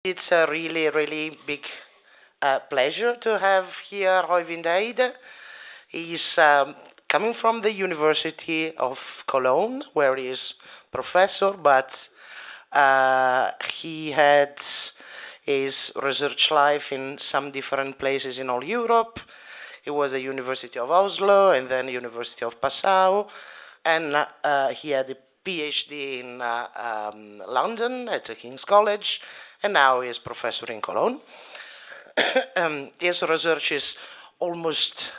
It's a really, really big pleasure to have here Øyvind Eide. He's coming from the University of Cologne, where he is professor, but he had his research life in some different places in all Europe. He was at the University of Oslo and then University of Passau, and he had a PhD in London at the King's College, and now he is professor in Cologne. His research is almost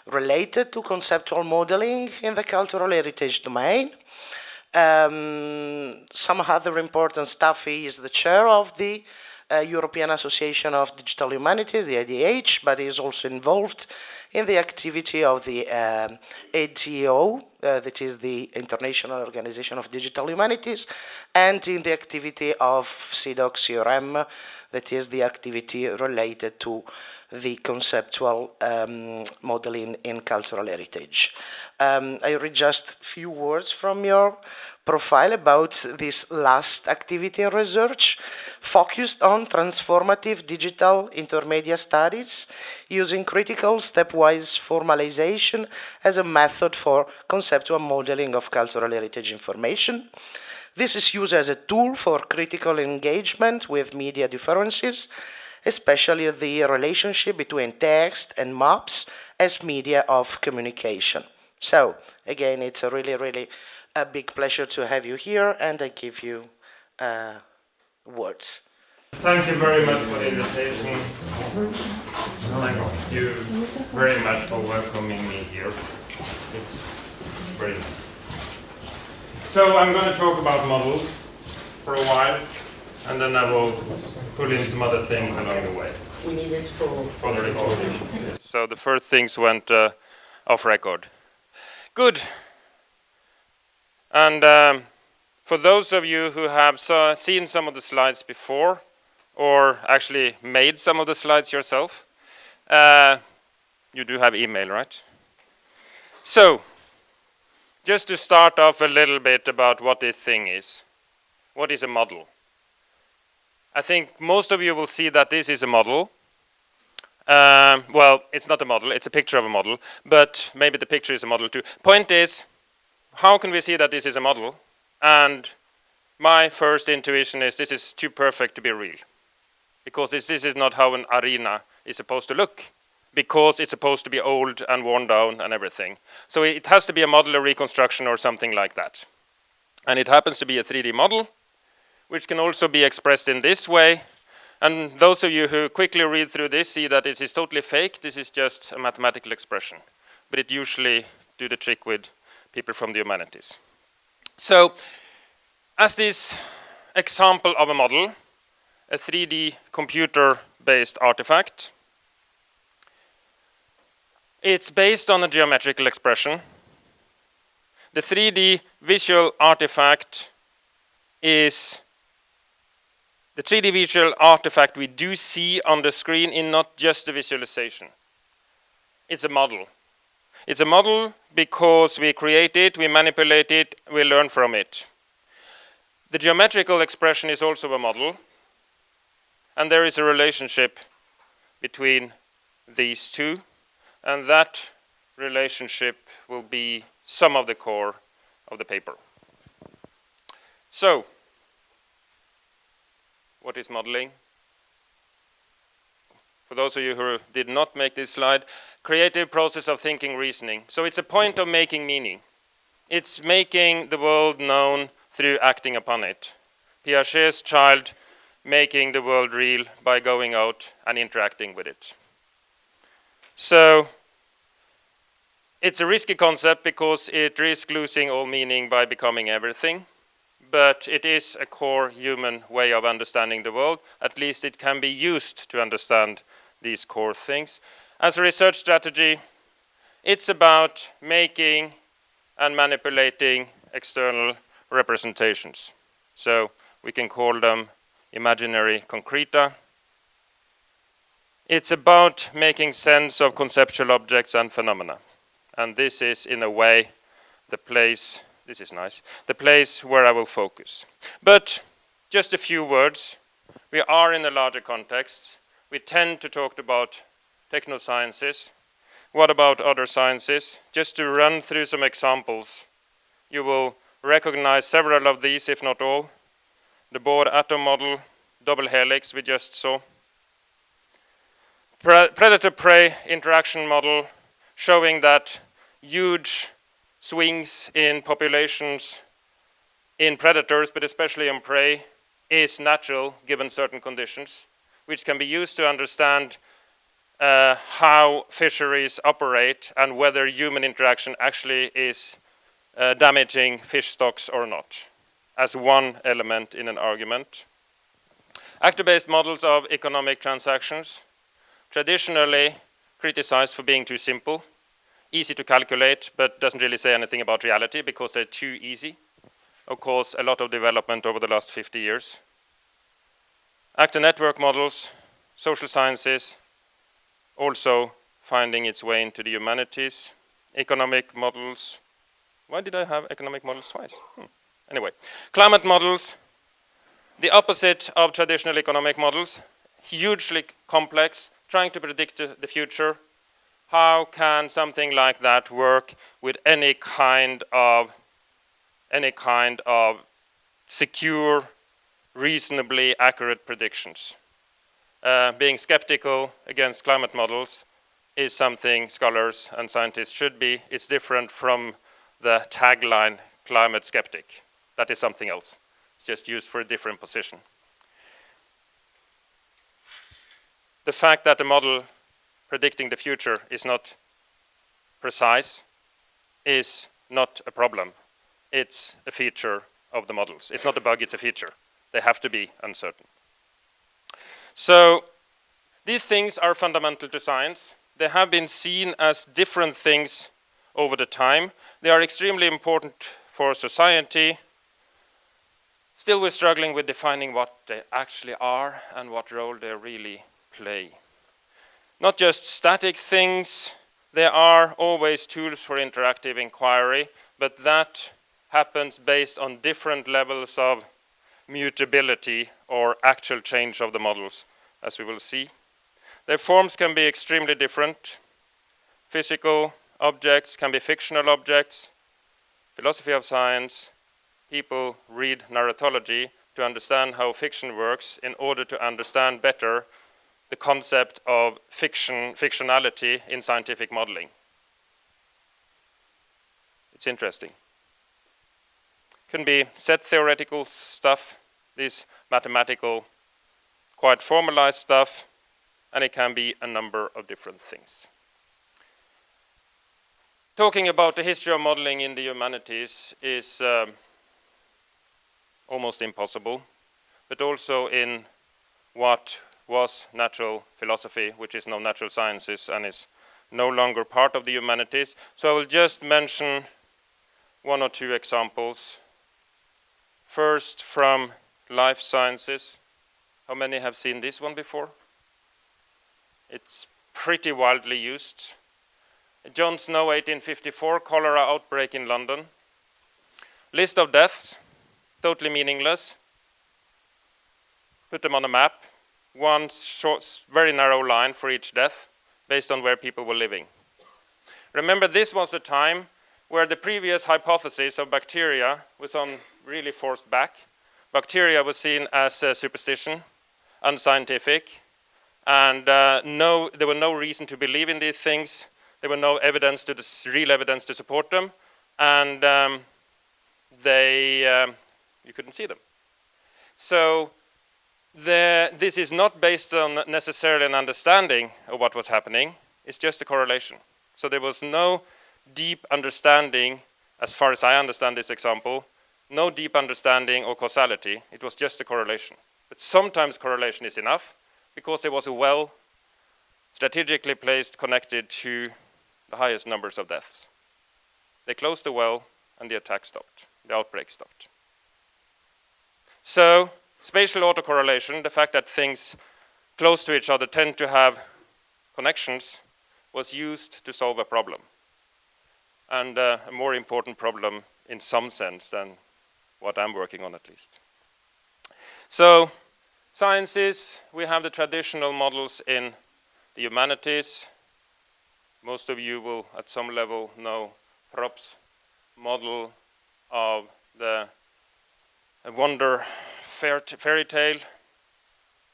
related to conceptual modeling in the cultural heritage domain. Some other important stuff. He is the chair of the European Association of Digital Humanities, the IDH, but he is also involved in the activity of the 8th AIUCD, that is the International Organization of Digital Humanities, and in the activity of CDOC-CRM, that is the activity related to the conceptual modeling in cultural heritage. I read just a few words from your profile about this last activity in research, focused on transformative digital intermedia studies using critical stepwise formalization as a method for conceptual modeling of cultural heritage information. This is used as a tool for critical engagement with media differences, especially the relationship between text and maps as media of communication. So, again, it's a really a big pleasure to have you here, and I give you words. Thank you very much for the invitation. Thank you very much for welcoming me here. It's very nice. So I'm going to talk about models for a while, and then I will pull in some other things along the way. We need it for the recording. So the first things went off record. Good. And for those of you who have seen some of the slides before, or actually made some of the slides yourself, you do have email, right? So, just to start off a little bit about what this thing is. What is a model? I think most of you will see that this is a model. Well, it's not a model, it's a picture of a model, but maybe the picture is a model too. Point is, how can we see that this is a model? And my first intuition is this is too perfect to be real. Because this is not how an arena is supposed to look. Because it's supposed to be old and worn down and everything. So it has to be a modular reconstruction or something like that. And it happens to be a 3D model, which can also be expressed in this way. And those of you who quickly read through this see that it is totally fake. This is just a mathematical expression. But it usually do the trick with people from the humanities. So, as this example of a model, a 3D computer-based artifact, it's based on a geometrical expression. The 3D visual artifact is the 3D visual artifact we do see on the screen in not just a visualization. It's a model. It's a model because we create it, we manipulate it, we learn from it. The geometrical expression is also a model, and there is a relationship between these two, and that relationship will be some of the core of the paper. So, what is modeling? For those of you who did not make this slide, creative process of thinking, reasoning. So it's a point of making meaning. It's making the world known through acting upon it. Piaget's child making the world real by going out and interacting with it. So it's a risky concept because it risks losing all meaning by becoming everything. But it is a core human way of understanding the world. At least it can be used to understand these core things. As a research strategy, it's about making and manipulating external representations. So we can call them imaginary concreta. It's about making sense of conceptual objects and phenomena. And this is, in a way, the place, this is nice, the place where I will focus. But just a few words. We are in a larger context. We tend to talk about technosciences. What about other sciences? Just to run through some examples. You will recognize several of these, if not all. The Bohr atom model, double helix we just saw. Predator-prey interaction model showing that huge swings in populations in predators, but especially in prey, is natural given certain conditions, which can be used to understand how fisheries operate and whether human interaction actually is damaging fish stocks or not, as one element in an argument. Actor-based models of economic transactions, traditionally criticized for being too simple, easy to calculate, but doesn't really say anything about reality because they're too easy. Of course, a lot of development over the last 50 years. Actor network models, social sciences, also finding its way into the humanities. Economic models. Why did I have economic models twice? Anyway, climate models, the opposite of traditional economic models, hugely complex, trying to predict the future. How can something like that work with any kind of secure, reasonably accurate predictions? Being skeptical against climate models is something scholars and scientists should be. It's different from the tagline, climate skeptic. That is something else. It's just used for a different position. The fact that the model predicting the future is not precise is not a problem. It's a feature of the models. It's not a bug, it's a feature. They have to be uncertain. So these things are fundamental to science. They have been seen as different things over the time. They are extremely important for society. Still, we're struggling with defining what they actually are and what role they really play. Not just static things, there are always tools for interactive inquiry, but that happens based on different levels of mutability or actual change of the models, as we will see. Their forms can be extremely different. Physical objects can be fictional objects. Philosophy of science, people read narratology to understand how fiction works in order to understand better the concept of fictionality in scientific modeling. It's interesting. Can be set theoretical stuff, this mathematical, quite formalized stuff, and it can be a number of different things. Talking about the history of modeling in the humanities is almost impossible, but also in what was natural philosophy, which is now natural sciences and is no longer part of the humanities. So I will just mention one or two examples. First, from life sciences. How many have seen this one before? It's pretty widely used. John Snow, 1854, cholera outbreak in London. List of deaths, totally meaningless. Put them on a map. One short, very narrow line for each death based on where people were living. Remember, this was a time where the previous hypothesis of bacteria was really forced back. Bacteria was seen as superstition, unscientific, and there was no reason to believe in these things. There was no evidence real evidence to support them, and you couldn't see them. So this is not based on necessarily an understanding of what was happening. It's just a correlation. So there was no deep understanding, as far as I understand this example, no deep understanding or causality. It was just a correlation. But sometimes correlation is enough because there was a well strategically placed connected to the highest numbers of deaths. They closed the well and the attack stopped. The outbreak stopped. So spatial autocorrelation, the fact that things close to each other tend to have connections, was used to solve a problem. And a more important problem in some sense than what I'm working on, at least. So, sciences, we have the traditional models in the humanities. Most of you will, at some level, know Propp's model of the wonder fairy tale,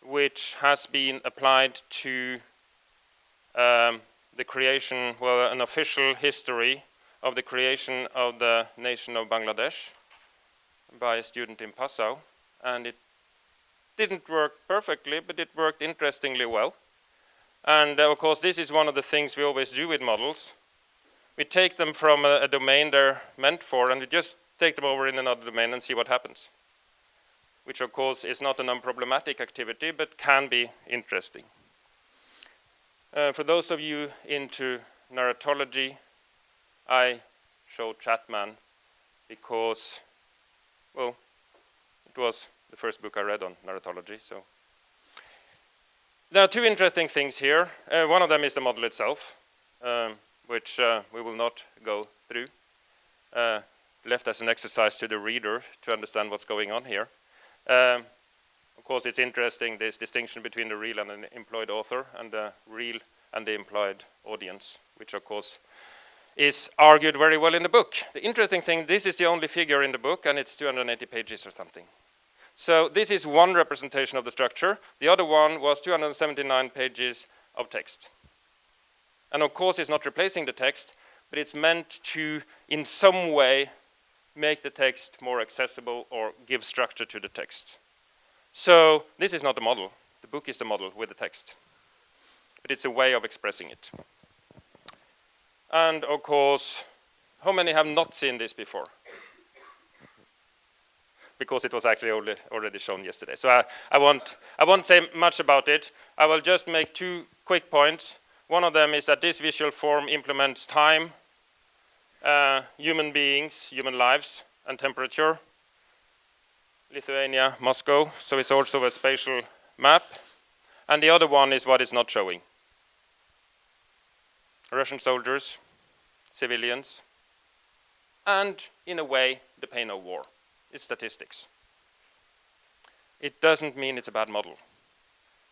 which has been applied to the creation, well, an official history of the creation of the nation of Bangladesh by a student in Passau. And it didn't work perfectly, but it worked interestingly well. And of course, this is one of the things we always do with models. We take them from a domain they're meant for, and we just take them over in another domain and see what happens. Which, of course, is not an unproblematic activity, but can be interesting. For those of you into narratology, I showed Chapman because, well, it was the first book I read on narratology. So there are two interesting things here. One of them is the model itself, which we will not go through. Left as an exercise to the reader to understand what's going on here. Of course, it's interesting, this distinction between the real and an employed author, and the real and the employed audience, which of course is argued very well in the book. The interesting thing, this is the only figure in the book, and it's 280 pages or something. So this is one representation of the structure. The other one was 279 pages of text. And of course, it's not replacing the text, but it's meant to, in some way, make the text more accessible or give structure to the text. So this is not the model. The book is the model with the text. But it's a way of expressing it. And of course, how many have not seen this before? Because it was actually already shown yesterday. So I won't say much about it. I will just make two quick points. One of them is that this visual form implements time, human beings, human lives, and temperature. Lithuania, Moscow, so it's also a spatial map. And the other one is what it's not showing. Russian soldiers, civilians, and in a way, the pain of war. It's statistics. It doesn't mean it's a bad model.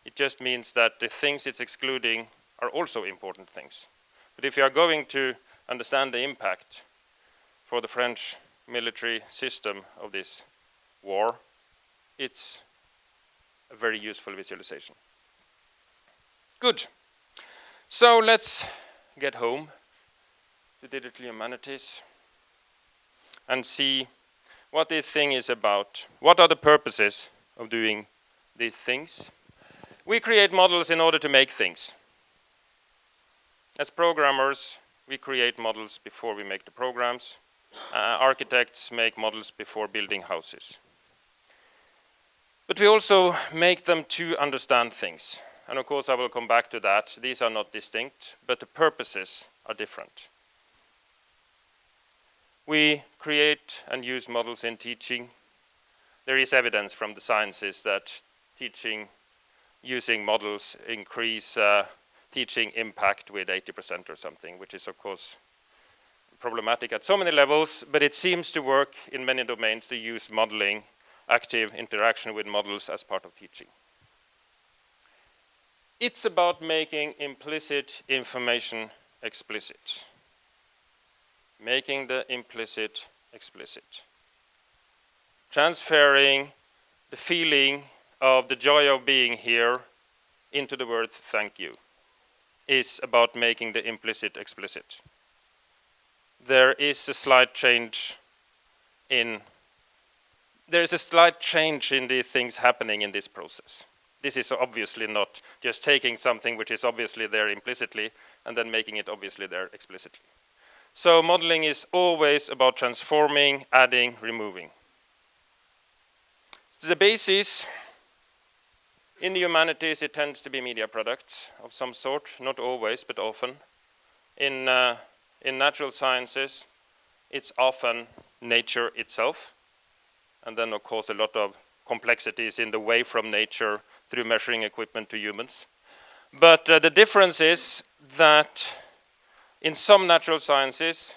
It just means that the things it's excluding are also important things. But if you are going to understand the impact for the French military system of this war, it's a very useful visualization. Good. So let's get home to Digital Humanities and see what this thing is about. What are the purposes of doing these things? We create models in order to make things. As programmers, we create models before we make the programs. Architects make models before building houses. But we also make them to understand things. And of course, I will come back to that. These are not distinct, but the purposes are different. We create and use models in teaching. There is evidence from the sciences that teaching using models increase teaching impact with 80% or something, which is of course problematic at so many levels, but it seems to work in many domains to use modeling, active interaction with models as part of teaching. It's about making implicit information explicit. Making the implicit explicit. Transferring the feeling of the joy of being here into the word thank you is about making the implicit explicit. There is a slight change in the things happening in this process. This is obviously not just taking something which is obviously there implicitly and then making it obviously there explicitly. So modeling is always about transforming, adding, removing. So the basis in the humanities, it tends to be media products of some sort, not always, but often. In natural sciences, it's often nature itself, and then of course a lot of complexities in the way from nature through measuring equipment to humans. But the difference is that in some natural sciences,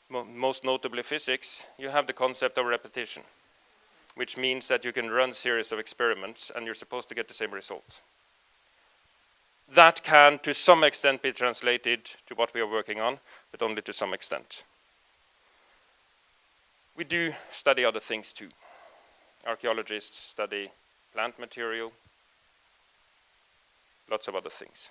most notably physics, you have the concept of repetition. which means that you can run series of experiments and you're supposed to get the same results. That can, to some extent, be translated to what we are working on, but only to some extent. We do study other things too. Archaeologists study plant material, lots of other things.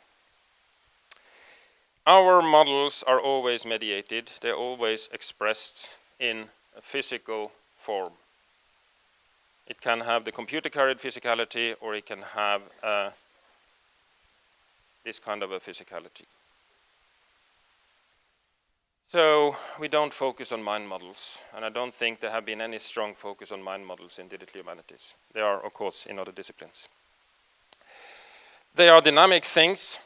Our models are always mediated, they're always expressed in a physical form. It can have the computer-carried physicality, or it can have this kind of a physicality. So we don't focus on mind models, and I don't think there have been any strong focus on mind models in digital humanities. They are, of course, in other disciplines. They are dynamic things.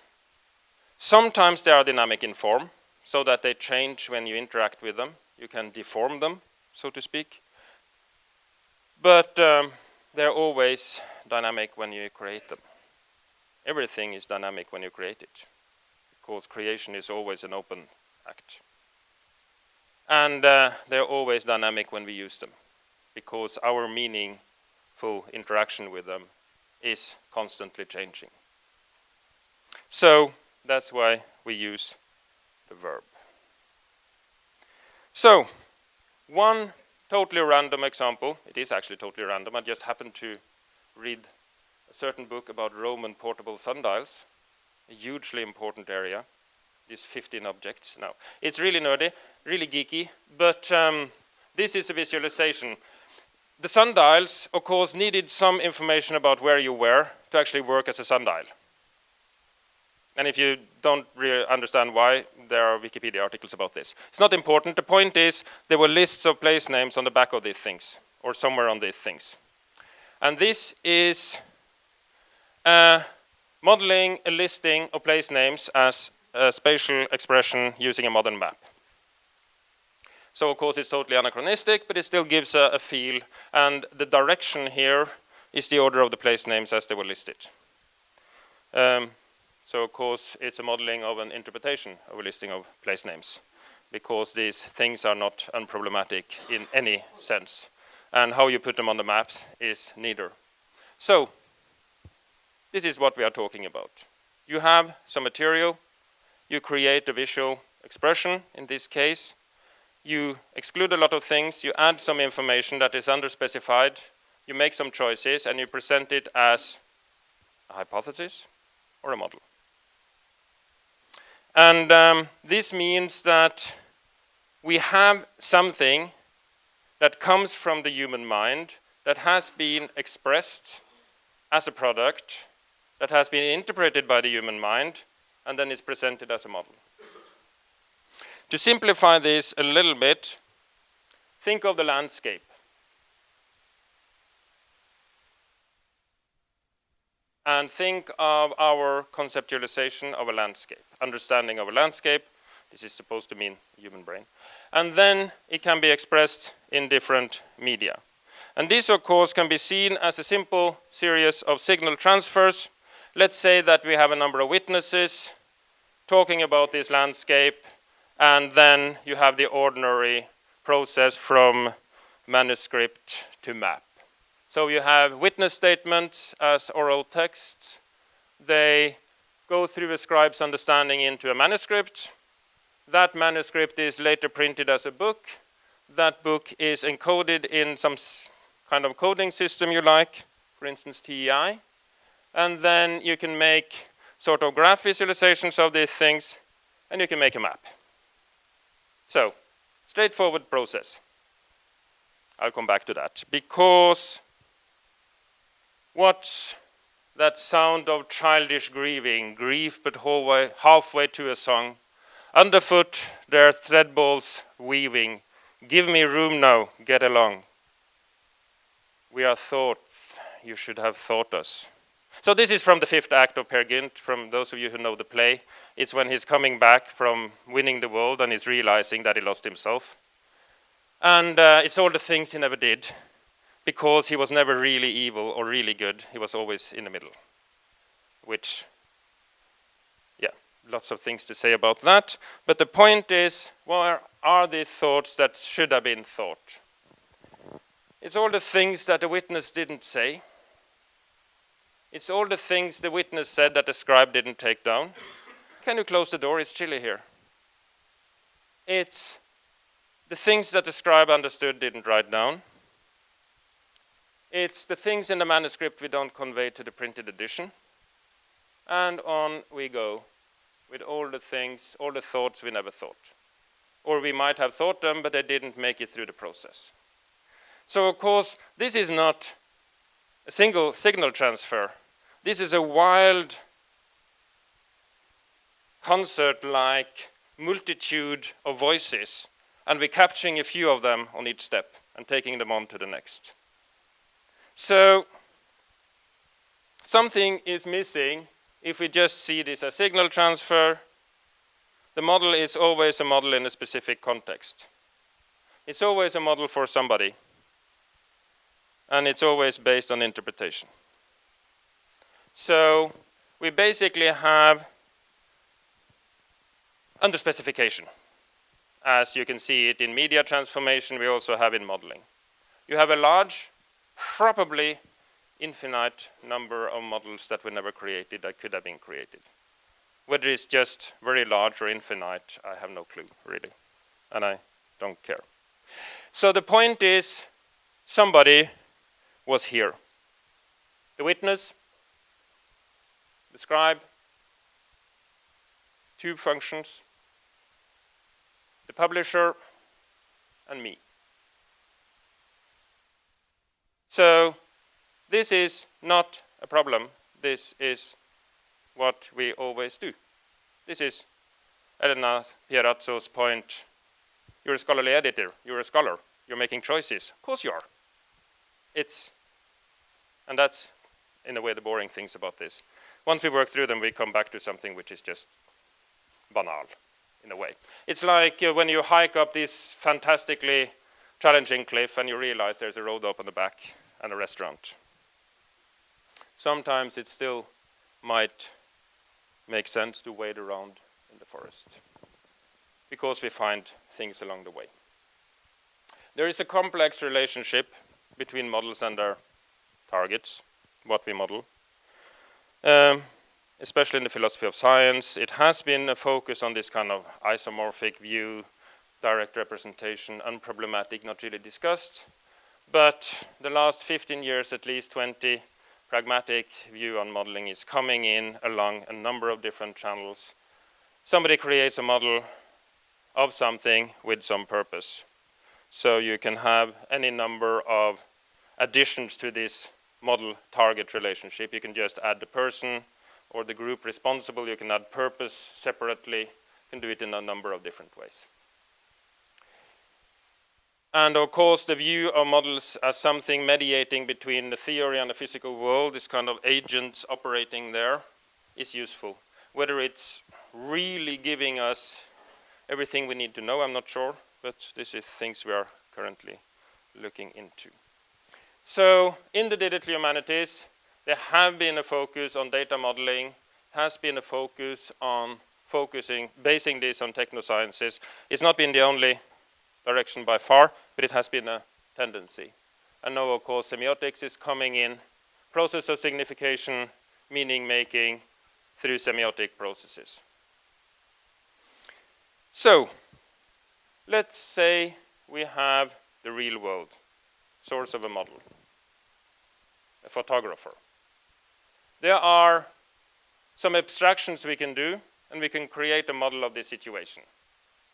Sometimes they are dynamic in form, so that they change when you interact with them. You can deform them, so to speak. But they're always dynamic when you create them. Everything is dynamic when you create it, because creation is always an open act. And they're always dynamic when we use them, because our meaningful interaction with them is constantly changing. So that's why we use the verb. So one totally random example, it is actually totally random, I just happened to read a certain book about Roman portable sundials, a hugely important area. These 15 objects. Now, it's really nerdy, really geeky, but this is a visualization. The sundials, of course, needed some information about where you were to actually work as a sundial. And if you don't really understand why, there are Wikipedia articles about this. It's not important. The point is, there were lists of place names on the back of these things, or somewhere on these things. And this is modeling a listing of place names as a spatial expression using a modern map. So of course it's totally anachronistic, but it still gives a feel, and the direction here is the order of the place names as they were listed. So of course it's a modeling of an interpretation of a listing of place names, because these things are not unproblematic in any sense, and how you put them on the maps is neither. So this is what we are talking about. You have some material, you create a visual expression in this case, you exclude a lot of things, you add some information that is underspecified, you make some choices, and you present it as a hypothesis or a model. And this means that we have something that comes from the human mind that has been expressed as a product, that has been interpreted by the human mind, and then it's presented as a model. To simplify this a little bit, think of the landscape. And think of our conceptualization of a landscape, understanding of a landscape. This is supposed to mean human brain. And then it can be expressed in different media. And this, of course, can be seen as a simple series of signal transfers. Let's say that we have a number of witnesses talking about this landscape, and then you have the ordinary process from manuscript to map. So you have witness statements as oral texts. They go through a scribe's understanding into a manuscript. That manuscript is later printed as a book. That book is encoded in some kind of coding system you like, for instance TEI. And then you can make sort of graph visualizations of these things, and you can make a map. So, straightforward process. I'll come back to that. Because what's that sound of childish grieving, grief but halfway to a song? Underfoot, there are thread balls weaving. Give me room now, get along. We are thought, you should have thought us. So this is from the 5th act of Peer Gynt, from those of you who know the play. It's when he's coming back from winning the world and he's realizing that he lost himself. And it's all the things he never did, because he was never really evil or really good. He was always in the middle. Which, yeah, lots of things to say about that. But the point is, where are the thoughts that should have been thought? It's all the things that the witness didn't say. It's all the things the witness said that the scribe didn't take down. Can you close the door? It's chilly here. It's the things that the scribe understood didn't write down. It's the things in the manuscript we don't convey to the printed edition. And on we go with all the things, all the thoughts we never thought. Or we might have thought them, but they didn't make it through the process. So of course, this is not a single signal transfer. This is a wild concert-like multitude of voices, and we're capturing a few of them on each step and taking them on to the next. So something is missing if we just see this as signal transfer. The model is always a model in a specific context. It's always a model for somebody, and it's always based on interpretation. So we basically have under specification. As you can see it in media transformation, we also have in modeling. You have a large, probably infinite number of models that were never created, that could have been created. Whether it's just very large or infinite, I have no clue, really. And I don't care. So the point is, somebody was here. The witness, the scribe, two functions, the publisher, and me. So this is not a problem. This is what we always do. This is Elena Pierazzo's point. You're a scholarly editor. You're a scholar. You're making choices. Of course you are. And that's, in a way, the boring things about this. Once we work through them, we come back to something which is just banal, in a way. It's like when you hike up this fantastically challenging cliff and you realize there's a road up on the back and a restaurant. Sometimes it still might make sense to wade around in the forest because we find things along the way. There is a complex relationship between models and their targets, what we model. Especially in the philosophy of science, it has been a focus on this kind of isomorphic view, direct representation, unproblematic, not really discussed. But the last 15 years, at least 20, pragmatic view on modeling is coming in along a number of different channels. Somebody creates a model of something with some purpose. So you can have any number of additions to this model-target relationship. You can just add the person or the group responsible. You can add purpose separately. You can do it in a number of different ways. And of course, the view of models as something mediating between the theory and the physical world, this kind of agents operating there, is useful. Whether it's really giving us everything we need to know, I'm not sure, but this is things we are currently looking into. So in the Digital Humanities, there have been a focus on data modeling, has been a focus on basing this on technosciences. It's not been the only direction by far, but it has been a tendency. And now, of course, semiotics is coming in, process of signification, meaning making through semiotic processes. So, let's say we have the real world, source of a model, a photographer. There are some abstractions we can do, and we can create a model of this situation.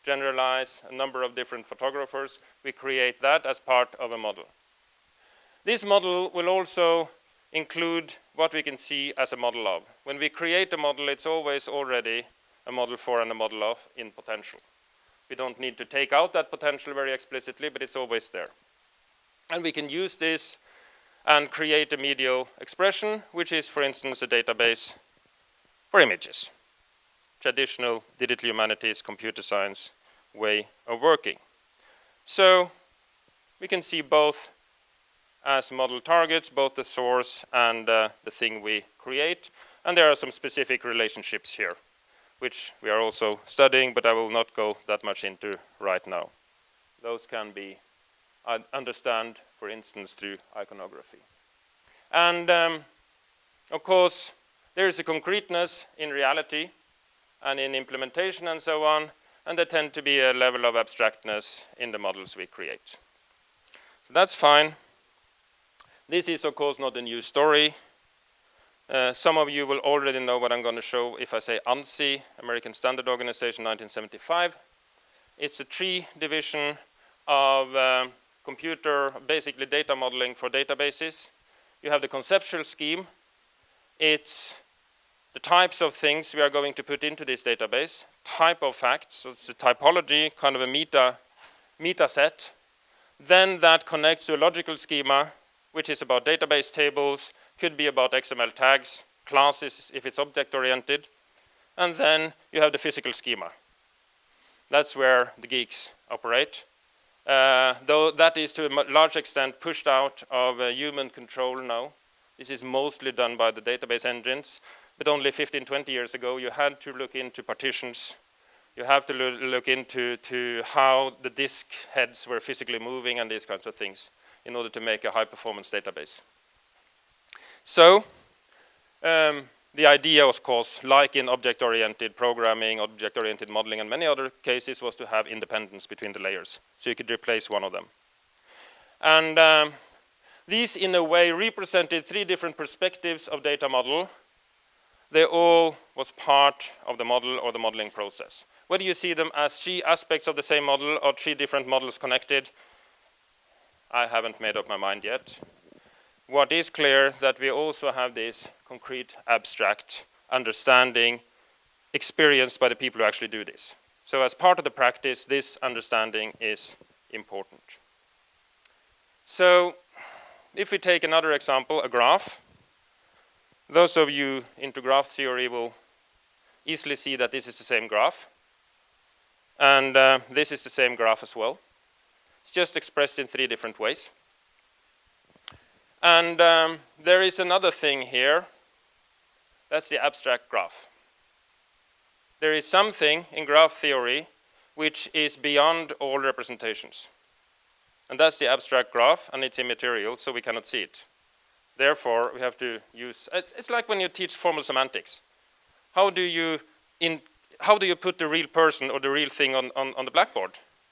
Generalize a number of different photographers. We create that as part of a model. This model will also include what we can see as a model of. When we create a model, it's always already a model for and a model of in potential. We don't need to take out that potential very explicitly, but it's always there. And we can use this and create a medial expression, which is, for instance, a database for images. Traditional digital humanities, computer science way of working. So we can see both as model targets, both the source and the thing we create. And there are some specific relationships here, which we are also studying, but I will not go that much into right now. Those can be understand, for instance, through iconography. And of course, there is a concreteness in reality and in implementation and so on, and there tend to be a level of abstractness in the models we create. So that's fine. This is, of course, not a new story. Some of you will already know what I'm going to show if I say ANSI, American Standard Organization, 1975. It's a division of computer, basically data modeling for databases. You have the conceptual scheme. It's the types of things we are going to put into this database, type of facts, so it's a typology, kind of a meta set. Then that connects to a logical schema, which is about database tables, could be about XML tags, classes if it's object-oriented. And then you have the physical schema. That's where the geeks operate. Though that is to a large extent pushed out of human control now. This is mostly done by the database engines. But only 15, 20 years ago, you had to look into partitions. You have to look into how the disk heads were physically moving and these kinds of things in order to make a high-performance database. So the idea, of course, like in object-oriented programming, object-oriented modeling, and many other cases, was to have independence between the layers, so you could replace one of them. And these, in a way, represented three different perspectives of data model. They all was part of the model or the modeling process. Whether you see them as three aspects of the same model or three different models connected, I haven't made up my mind yet. What is clear that we also have this concrete, abstract understanding experienced by the people who actually do this. So as part of the practice, this understanding is important. So if we take another example, a graph. Those of you into graph theory will easily see that this is the same graph. And this is the same graph as well. It's just expressed in three different ways. And there is another thing here. That's the abstract graph. There is something in graph theory which is beyond all representations. And that's the abstract graph, and it's immaterial, so we cannot see it. Therefore, we have to use, it's like when you teach formal semantics. How do you put the real person or the real thing on the blackboard?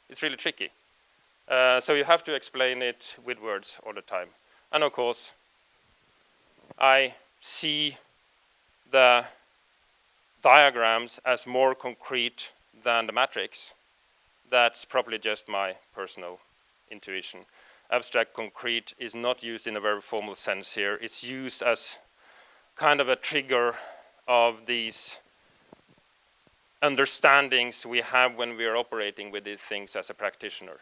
It's really tricky. So you have to explain it with words all the time. And of course, I see the diagrams as more concrete than the matrix. That's probably just my personal intuition. Abstract concrete is not used in a very formal sense here. It's used as kind of a trigger of these understandings we have when we are operating with these things as a practitioner.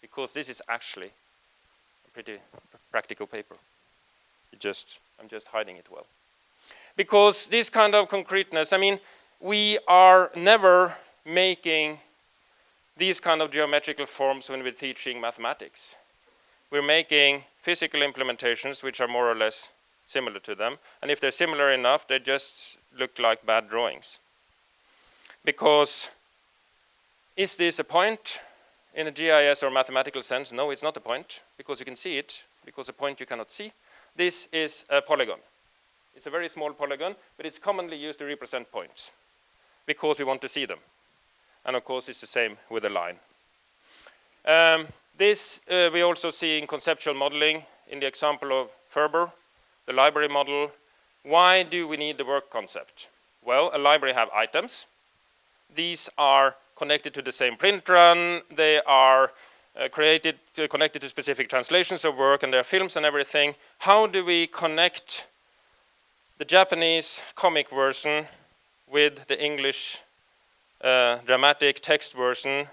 Because this is actually a pretty practical paper. I'm just hiding it well. Because this kind of concreteness, I mean, we are never making these kind of geometrical forms when we're teaching mathematics. We're making physical implementations which are more or less similar to them. And if they're similar enough, they just look like bad drawings. Because is this a point in a GIS or mathematical sense? No, it's not a point, because you can see it, because a point you cannot see. This is a polygon. It's a very small polygon, but it's commonly used to represent points, because we want to see them. And of course, it's the same with a line. This we also see in conceptual modeling in the example of Ferber, the library model. Why do we need the work concept? Well, a library have items. These are connected to the same print run. They are connected to specific translations of work, and there are films and everything. How do we connect the Japanese comic version with the English dramatic text version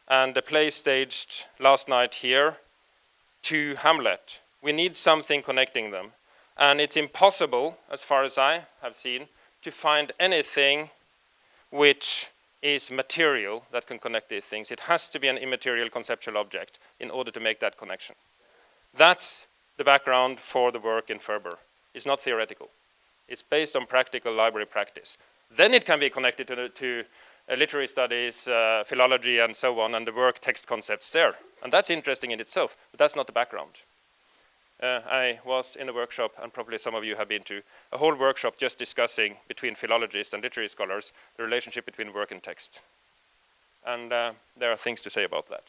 and the play staged last night here to Hamlet? We need something connecting them. And it's impossible, as far as I have seen, to find anything which is material that can connect these things. It has to be an immaterial conceptual object in order to make that connection. That's the background for the work in Ferber. It's not theoretical. It's based on practical library practice. Then it can be connected to literary studies, philology, and so on, and the work text concepts there. And that's interesting in itself, but that's not the background. I was in a workshop, and probably some of you have been to, a whole workshop just discussing between philologists and literary scholars the relationship between work and text. And there are things to say about that.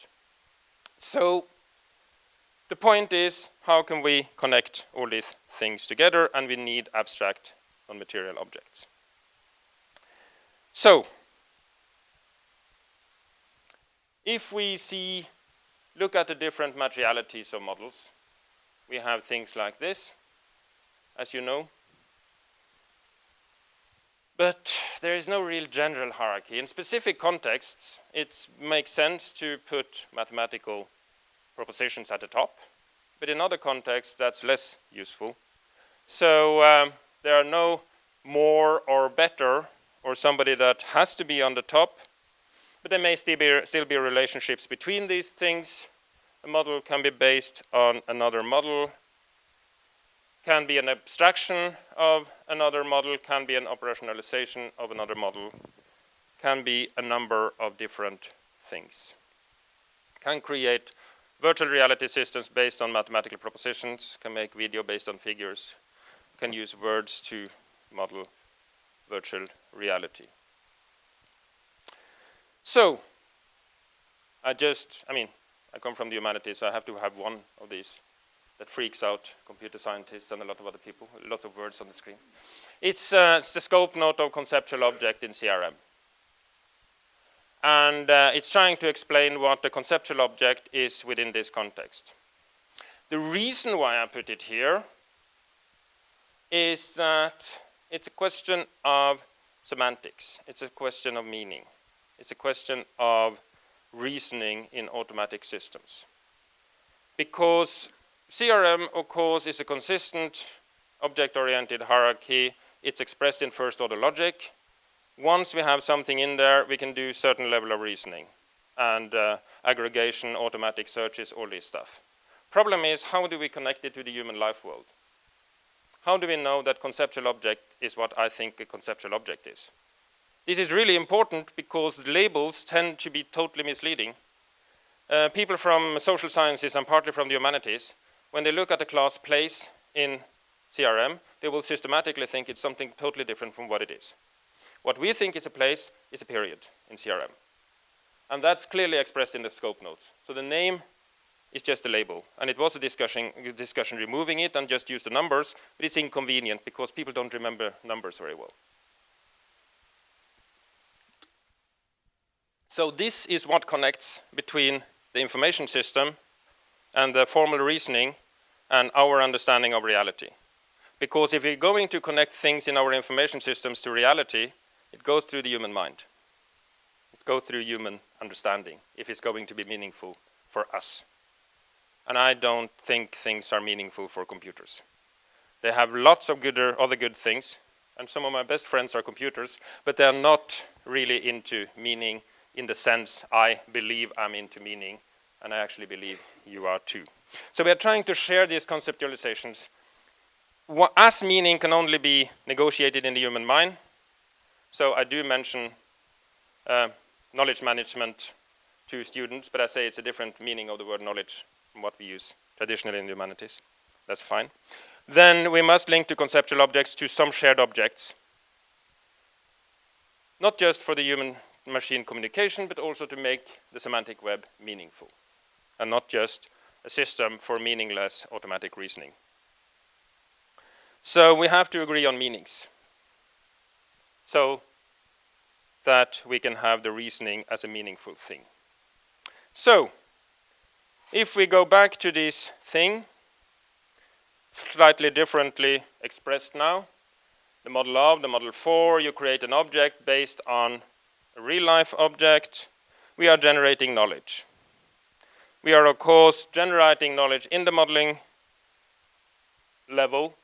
So the point is, how can we connect all these things together? And we need abstract non-material objects. So if we look at the different materialities of models, we have things like this, as you know. But there is no real general hierarchy. In specific contexts, it makes sense to put mathematical propositions at the top. But in other contexts, that's less useful. So there are no more or better, or somebody that has to be on the top. But there may still be relationships between these things. A model can be based on another model, can be an abstraction of another model, can be an operationalization of another model, can be a number of different things. Can create virtual reality systems based on mathematical propositions, can make video based on figures, can use words to model virtual reality. So, I come from the humanities, so I have to have one of these that freaks out computer scientists and a lot of other people. Lots of words on the screen. It's the scope note of conceptual object in CRM. And it's trying to explain what the conceptual object is within this context. The reason why I put it here is that it's a question of semantics. It's a question of meaning. It's a question of reasoning in automatic systems. Because CRM, of course, is a consistent object-oriented hierarchy. It's expressed in first-order logic. Once we have something in there, we can do certain level of reasoning and aggregation, automatic searches, all this stuff. Problem is, how do we connect it to the human life world? How do we know that conceptual object is what I think a conceptual object is? This is really important because the labels tend to be totally misleading. People from social sciences and partly from the humanities, when they look at a class place in CRM, they will systematically think it's something totally different from what it is. What we think is a place is a period in CRM. And that's clearly expressed in the scope notes. So the name is just a label. And it was a discussion removing it and just use the numbers, but it's inconvenient because people don't remember numbers very well. So this is what connects between the information system and the formal reasoning and our understanding of reality. Because if we're going to connect things in our information systems to reality, it goes through the human mind. It goes through human understanding if it's going to be meaningful for us. And I don't think things are meaningful for computers. They have lots of other good things, and some of my best friends are computers, but they're not really into meaning in the sense I believe I'm into meaning, and I actually believe you are too. So we are trying to share these conceptualizations. As meaning can only be negotiated in the human mind. So I do mention knowledge management to students, but I say it's a different meaning of the word knowledge from what we use traditionally in the humanities. That's fine. Then we must link to conceptual objects to some shared objects. Not just for the human-machine communication, but also to make the semantic web meaningful. And not just a system for meaningless automatic reasoning. So we have to agree on meanings, so that we can have the reasoning as a meaningful thing. So, if we go back to this thing, slightly differently expressed now, the model of, the model for, you create an object based on a real-life object. We are generating knowledge. We are, of course, generating knowledge in the modeling level,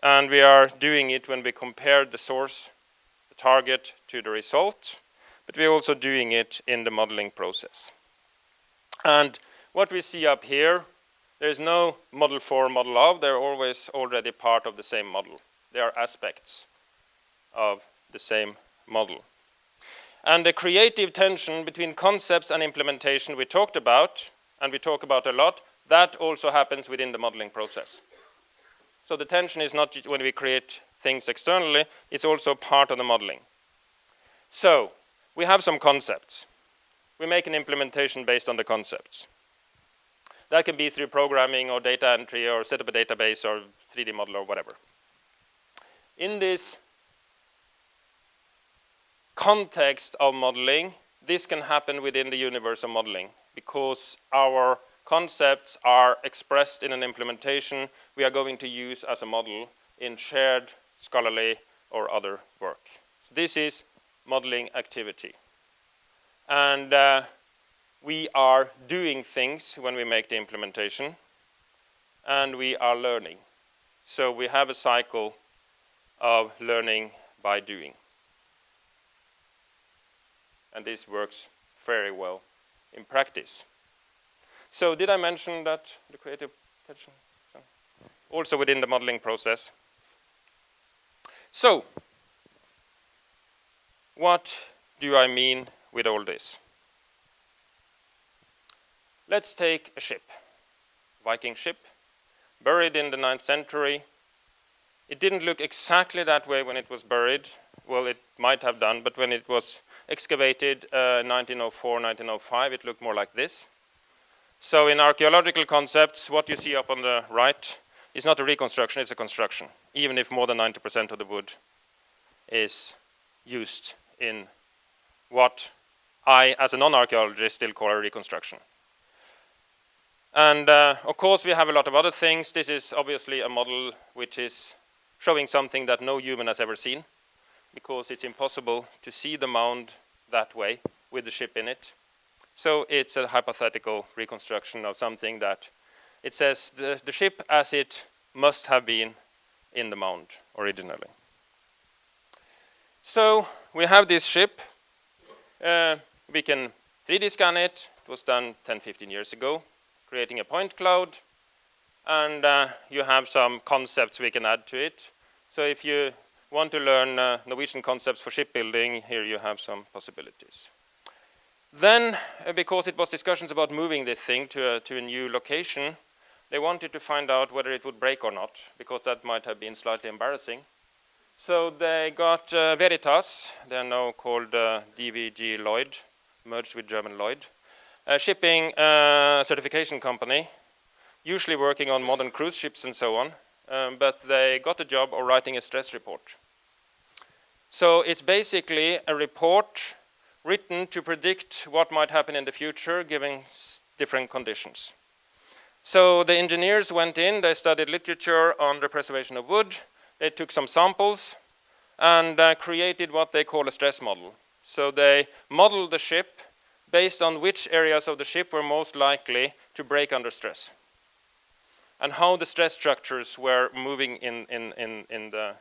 and we are doing it when we compare the source, the target, to the result, but we're also doing it in the modeling process. And what we see up here, there's no model for, model of, they're always already part of the same model. They are aspects of the same model. And the creative tension between concepts and implementation we talked about, and we talk about a lot, that also happens within the modeling process. So the tension is not when we create things externally, it's also part of the modeling. So we have some concepts. We make an implementation based on the concepts. That can be through programming or data entry or set up a database or 3D model or whatever. In this context of modeling, this can happen within the universe of modeling because our concepts are expressed in an implementation we are going to use as a model in shared scholarly or other work. This is modeling activity. And we are doing things when we make the implementation, and we are learning. So we have a cycle of learning by doing. And this works very well in practice. So did I mention that the creative tension? Also within the modeling process. So, what do I mean with all this? Let's take a ship, Viking ship, buried in the 9th century. It didn't look exactly that way when it was buried. Well, it might have done, but when it was excavated in 1904, 1905, it looked more like this. So in archaeological concepts, what you see up on the right is not a reconstruction, it's a construction, even if more than 90% of the wood is used in what I, as a non-archaeologist, still call a reconstruction. And of course, we have a lot of other things. This is obviously a model which is showing something that no human has ever seen, because it's impossible to see the mound that way with the ship in it. So it's a hypothetical reconstruction of something that it says the ship as it must have been in the mound originally. So we have this ship. We can 3D scan it. It was done 10-15 years ago, creating a point cloud. And you have some concepts we can add to it. So if you want to learn Norwegian concepts for shipbuilding, here you have some possibilities. Then, because it was discussions about moving this thing to a new location, they wanted to find out whether it would break or not, because that might have been slightly embarrassing. So they got Veritas, they are now called DVG Lloyd, merged with German Lloyd, a shipping certification company, usually working on modern cruise ships and so on, but they got a job of writing a stress report. So it's basically a report written to predict what might happen in the future given different conditions. So the engineers went in, they studied literature on the preservation of wood, they took some samples and created what they call a stress model. So they modeled the ship based on which areas of the ship were most likely to break under stress, and how the stress structures were moving in the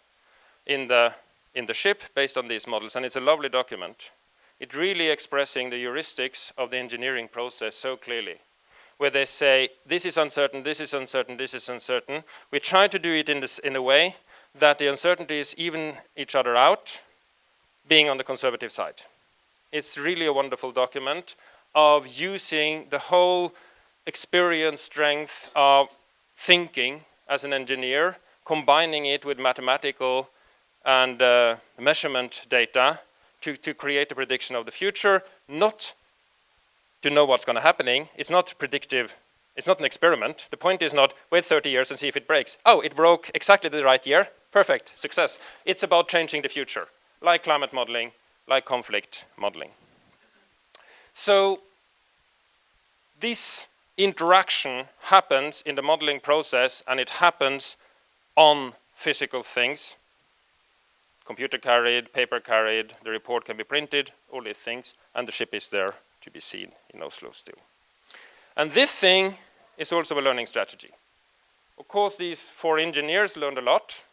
ship based on these models. And it's a lovely document. It really expressing the heuristics of the engineering process so clearly, where they say, this is uncertain, this is uncertain, this is uncertain. We try to do it in a way that the uncertainties even each other out, being on the conservative side. It's really a wonderful document of using the whole experience strength of thinking as an engineer, combining it with mathematical and measurement data to create a prediction of the future, not to know what's going to happen. It's not predictive. It's not an experiment. The point is not wait 30 years and see if it breaks. Oh, it broke exactly the right year. Perfect, success. It's about changing the future, like climate modeling, like conflict modeling. So this interaction happens in the modeling process, and it happens on physical things. Computer carried, paper carried, the report can be printed, all these things, and the ship is there to be seen in Oslo still. And this thing is also a learning strategy. Of course, these 4 engineers learned a lot,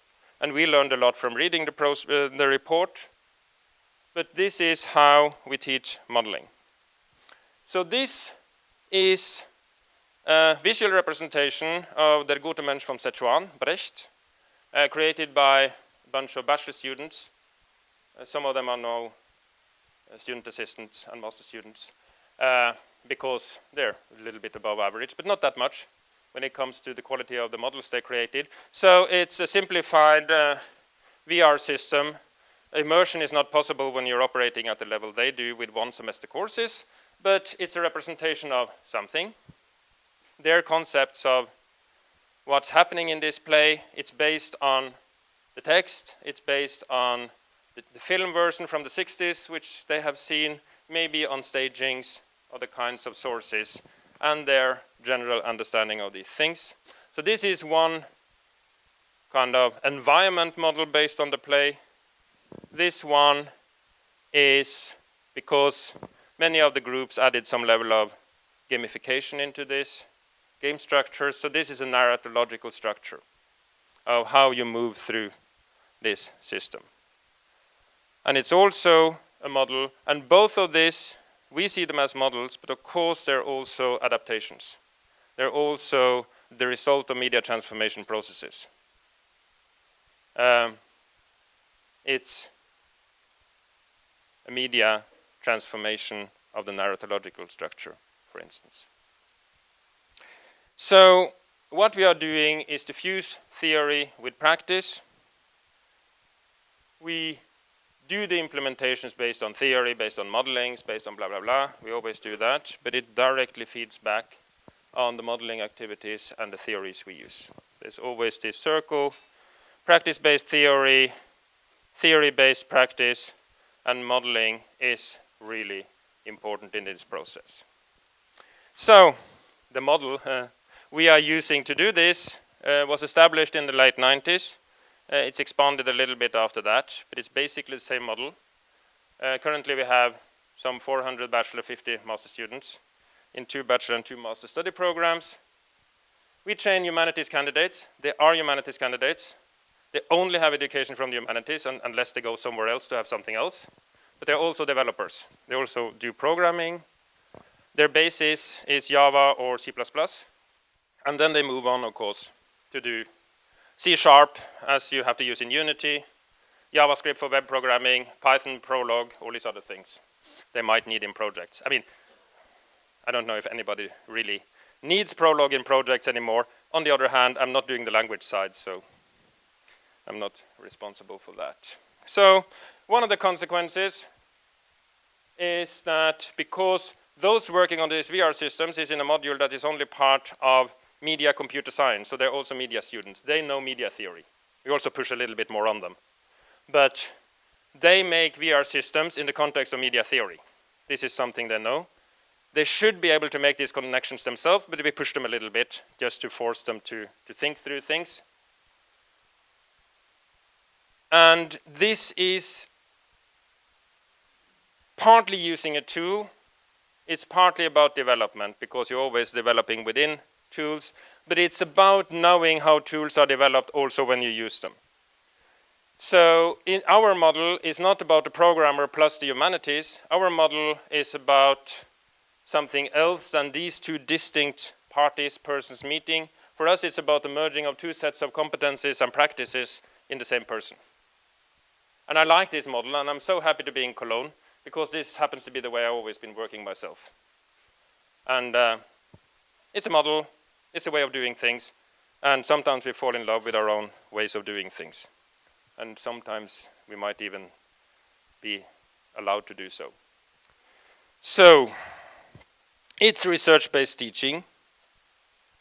and we learned a lot from reading the report, but this is how we teach modeling. So this is a visual representation of Der gute Mensch from Sichuan, Brecht, created by a bunch of bachelor students. Some of them are now student assistants and master students, because they're a little bit above average, but not that much when it comes to the quality of the models they created. So it's a simplified VR system. Immersion is not possible when you're operating at the level they do with one semester courses, but it's a representation of something. Their concepts of what's happening in this play, it's based on the text, it's based on the film version from the 60s, which they have seen, maybe on stagings, other kinds of sources, and their general understanding of these things. So this is one kind of environment model based on the play. This one is because many of the groups added some level of gamification into this game structure. So this is a narratological structure of how you move through this system. And it's also a model, and both of these, we see them as models, but of course they're also adaptations. They're also the result of media transformation processes. It's a media transformation of the narratological structure, for instance. So what we are doing is to fuse theory with practice. We do the implementations based on theory, based on modelings, based on blah, blah, blah. We always do that, but it directly feeds back on the modeling activities and the theories we use. There's always this circle: practice-based theory, theory-based practice, and modeling is really important in this process. So the model we are using to do this was established in the late 90s. It's expanded a little bit after that, but it's basically the same model. Currently we have some 400 bachelor, 50 master students in 2 bachelor and 2 master study programs. We train humanities candidates. They are humanities candidates. They only have education from the humanities unless they go somewhere else to have something else. But they're also developers. They also do programming. Their basis is Java or C++. And then they move on, of course, to do C#, as you have to use in Unity, JavaScript for web programming, Python, Prolog, all these other things they might need in projects. I mean, I don't know if anybody really needs Prolog in projects anymore. On the other hand, I'm not doing the language side, so I'm not responsible for that. So one of the consequences is that because those working on these VR systems is in a module that is only part of media computer science, so they're also media students. They know media theory. We also push a little bit more on them. But they make VR systems in the context of media theory. This is something they know. They should be able to make these connections themselves, but we push them a little bit just to force them to think through things. And this is partly using a tool. It's partly about development, because you're always developing within tools, but it's about knowing how tools are developed also when you use them. So in our model is not about the programmer plus the humanities. Our model is about something else than these 2 distinct parties, persons meeting. For us, it's about the merging of 2 sets of competencies and practices in the same person. And I like this model, and I'm so happy to be in Cologne, because this happens to be the way I've always been working myself. And it's a model, it's a way of doing things, and sometimes we fall in love with our own ways of doing things. And sometimes we might even be allowed to do so. So, it's research-based teaching,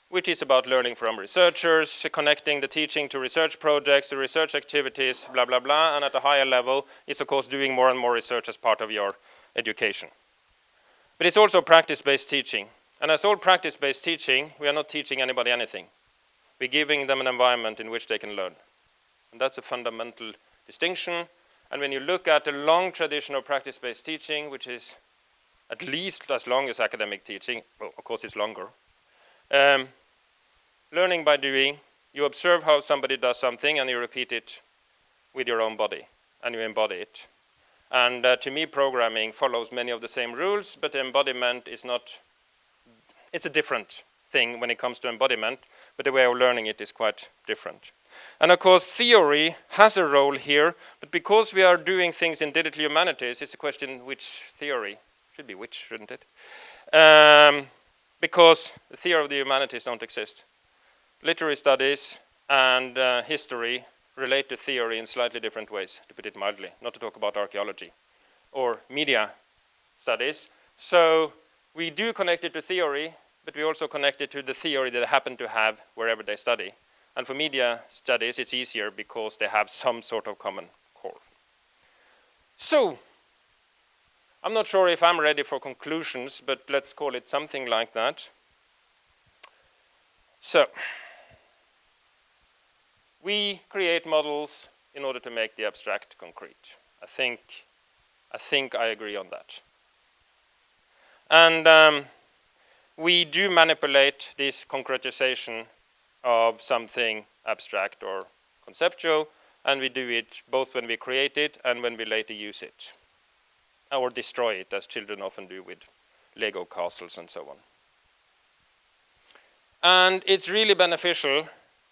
which is about learning from researchers, connecting the teaching to research projects, to research activities, blah, blah, blah, and at a higher level, it's of course doing more and more research as part of your education. But it's also practice-based teaching. And as all practice-based teaching, we are not teaching anybody anything. We're giving them an environment in which they can learn. And that's a fundamental distinction. And when you look at the long tradition of practice-based teaching, which is at least as long as academic teaching, well, of course it's longer, learning by doing, you observe how somebody does something and you repeat it with your own body and you embody it. And to me, programming follows many of the same rules, but the embodiment is not, it's a different thing when it comes to embodiment, but the way of learning it is quite different. And of course, theory has a role here, but because we are doing things in digital humanities, it's a question which theory. Should be which, shouldn't it? Because the theory of the humanities don't exist. Literary studies and history relate to theory in slightly different ways, to put it mildly, not to talk about archaeology or media studies. So we do connect it to theory, but we also connect it to the theory that they happen to have wherever they study. And for media studies, it's easier because they have some sort of common core. So, I'm not sure if I'm ready for conclusions, but let's call it something like that. So, we create models in order to make the abstract concrete. I think I agree on that. And we do manipulate this concretization of something abstract or conceptual, and we do it both when we create it and when we later use it, or destroy it, as children often do with Lego castles and so on. And it's really beneficial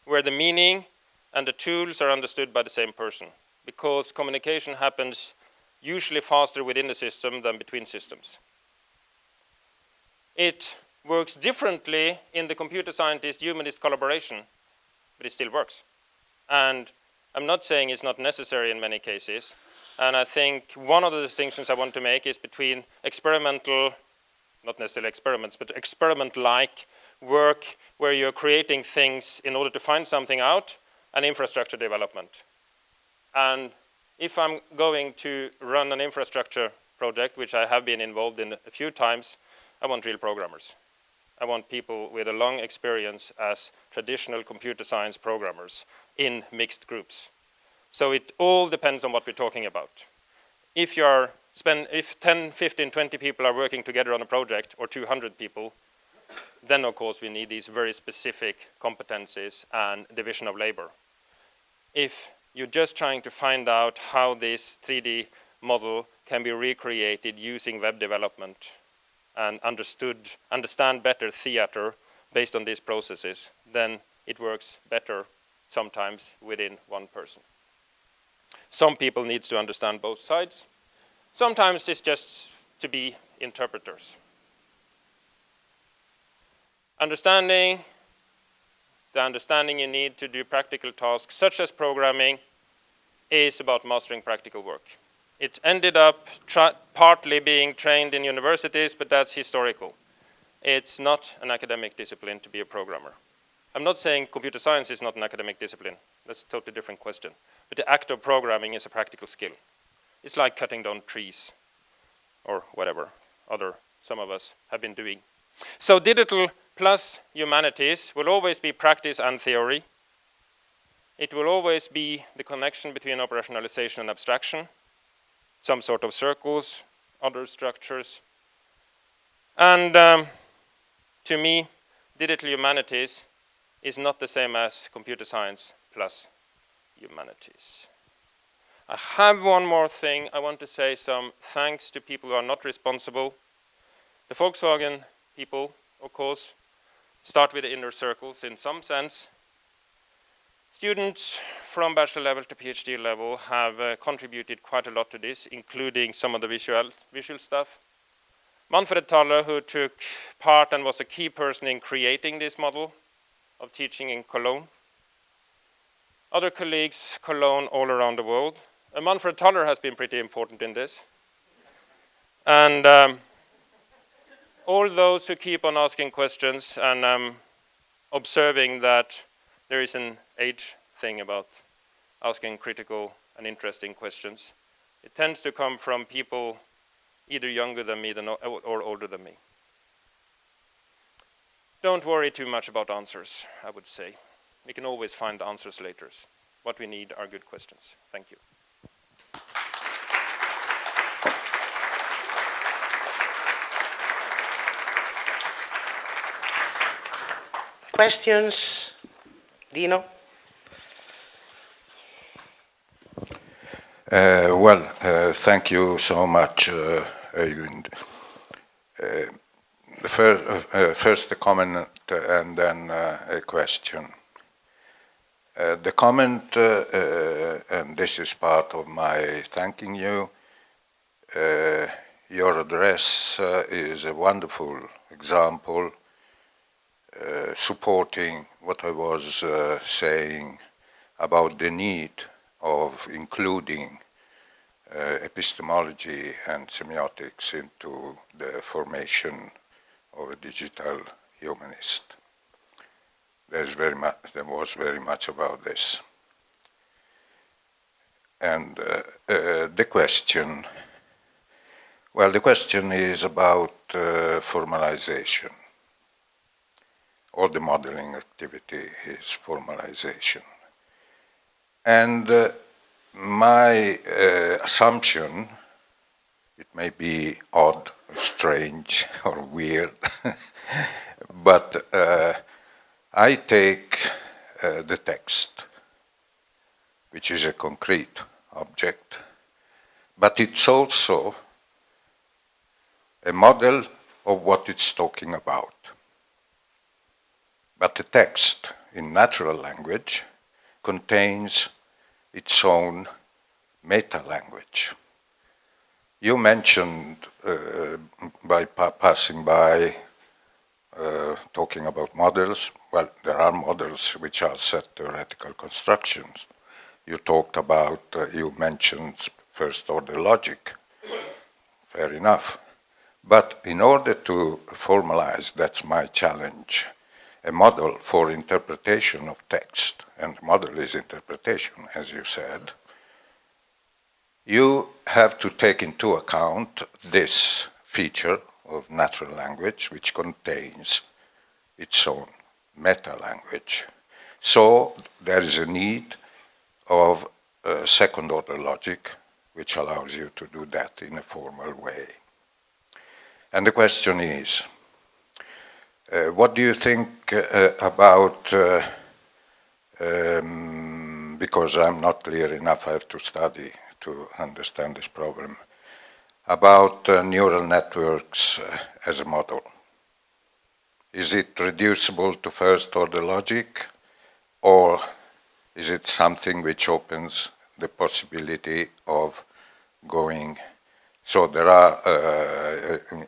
where the meaning and the tools are understood by the same person, because communication happens usually faster within the system than between systems. It works differently in the computer scientist-humanist collaboration, but it still works. And I'm not saying it's not necessary in many cases. And I think one of the distinctions I want to make is between experimental, not necessarily experiments, but experiment-like work where you're creating things in order to find something out, and infrastructure development. And if I'm going to run an infrastructure project, which I have been involved in a few times, I want real programmers. I want people with a long experience as traditional computer science programmers in mixed groups. So it all depends on what we're talking about. If 10, 15, 20 people are working together on a project, or 200 people, then of course we need these very specific competencies and division of labor. If you're just trying to find out how this 3D model can be recreated using web development, and understand better theater based on these processes, then it works better sometimes within one person. Some people need to understand both sides. Sometimes it's just to be interpreters. The understanding you need to do practical tasks, such as programming, is about mastering practical work. It ended up partly being trained in universities, but that's historical. It's not an academic discipline to be a programmer. I'm not saying computer science is not an academic discipline. That's a totally different question. But the act of programming is a practical skill. It's like cutting down trees, or whatever some of us have been doing. So digital plus humanities will always be practice and theory. It will always be the connection between operationalization and abstraction. Some sort of circles, other structures. And to me, digital humanities is not the same as computer science plus humanities. I have one more thing. I want to say some thanks to people who are not responsible. The Volkswagen people, of course, start with the inner circles in some sense. Students from bachelor level to PhD level have contributed quite a lot to this, including some of the visual stuff. Manfred Thaler, who took part and was a key person in creating this model of teaching in Cologne. Other colleagues, Cologne, all around the world. Manfred Thaler has been pretty important in this. And all those who keep on asking questions, and observing that there is an age thing about asking critical and interesting questions. It tends to come from people either younger than me or older than me. Don't worry too much about answers, I would say. We can always find answers later. What we need are good questions. Thank you. Questions? Dino? Thank you so much, Øyvind. First a comment and then a question. The comment, and this is part of my thanking you, your address is a wonderful example supporting what I was saying about the need of including epistemology and semiotics into the formation of a digital humanist. There was very much about this. And the question is about formalization. All the modeling activity is formalization. And my assumption, it may be odd, strange, or weird, but I take the text, which is a concrete object, but it's also a model of what it's talking about. But the text in natural language contains its own meta-language. You mentioned, by passing by, talking about models. Well, there are models which are set theoretical constructions. You talked about, you mentioned first-order logic. Fair enough. But in order to formalize, that's my challenge, a model for interpretation of text, and model is interpretation, as you said, you have to take into account this feature of natural language, which contains its own meta-language. So there is a need of second-order logic, which allows you to do that in a formal way. And the question is, what do you think about, because I'm not clear enough, I have to study to understand this problem, about neural networks as a model? Is it reducible to first-order logic, or is it something which opens the possibility of going? So there are,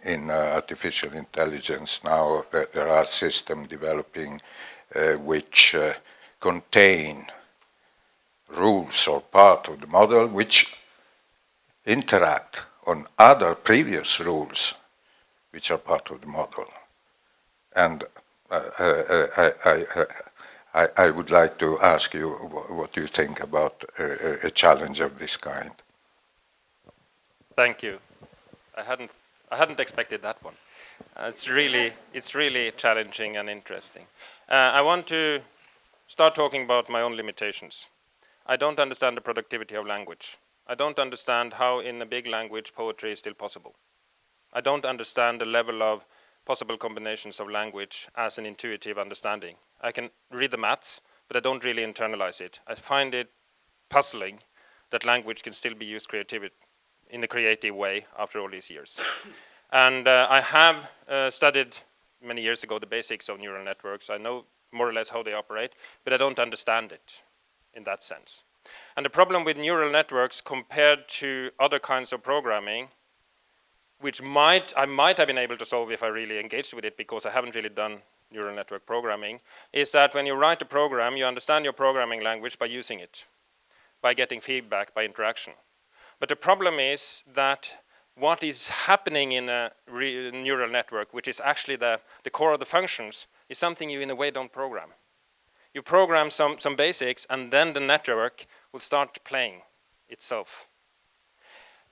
in artificial intelligence now, there are systems developing which contain rules or part of the model which interact on other previous rules which are part of the model. And I would like to ask you what you think about a challenge of this kind. Thank you. I hadn't expected that one. It's really challenging and interesting. I want to start talking about my own limitations. I don't understand the productivity of language. I don't understand how in a big language poetry is still possible. I don't understand the level of possible combinations of language as an intuitive understanding. I can read the maths, but I don't really internalize it. I find it puzzling that language can still be used in a creative way after all these years. And I have studied many years ago the basics of neural networks. I know more or less how they operate, but I don't understand it in that sense. And the problem with neural networks compared to other kinds of programming, which I might have been able to solve if I really engaged with it, because I haven't really done neural network programming, is that when you write a program, you understand your programming language by using it, by getting feedback, by interaction. But the problem is that what is happening in a neural network, which is actually the core of the functions, is something you in a way don't program. You program some basics, and then the network will start playing itself.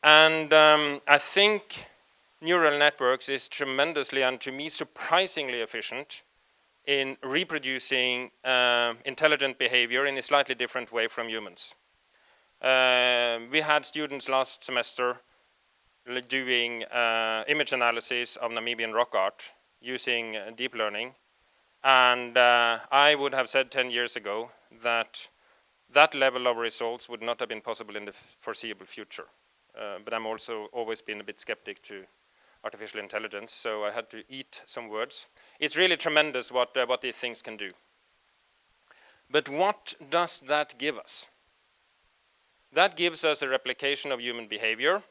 And I think neural networks is tremendously, and to me surprisingly efficient, in reproducing intelligent behavior in a slightly different way from humans. We had students last semester doing image analysis of Namibian rock art using deep learning. And I would have said 10 years ago that that level of results would not have been possible in the foreseeable future. But I'm also always been a bit skeptic to artificial intelligence, so I had to eat some words. It's really tremendous what these things can do. But what does that give us? That gives us a replication of human behavior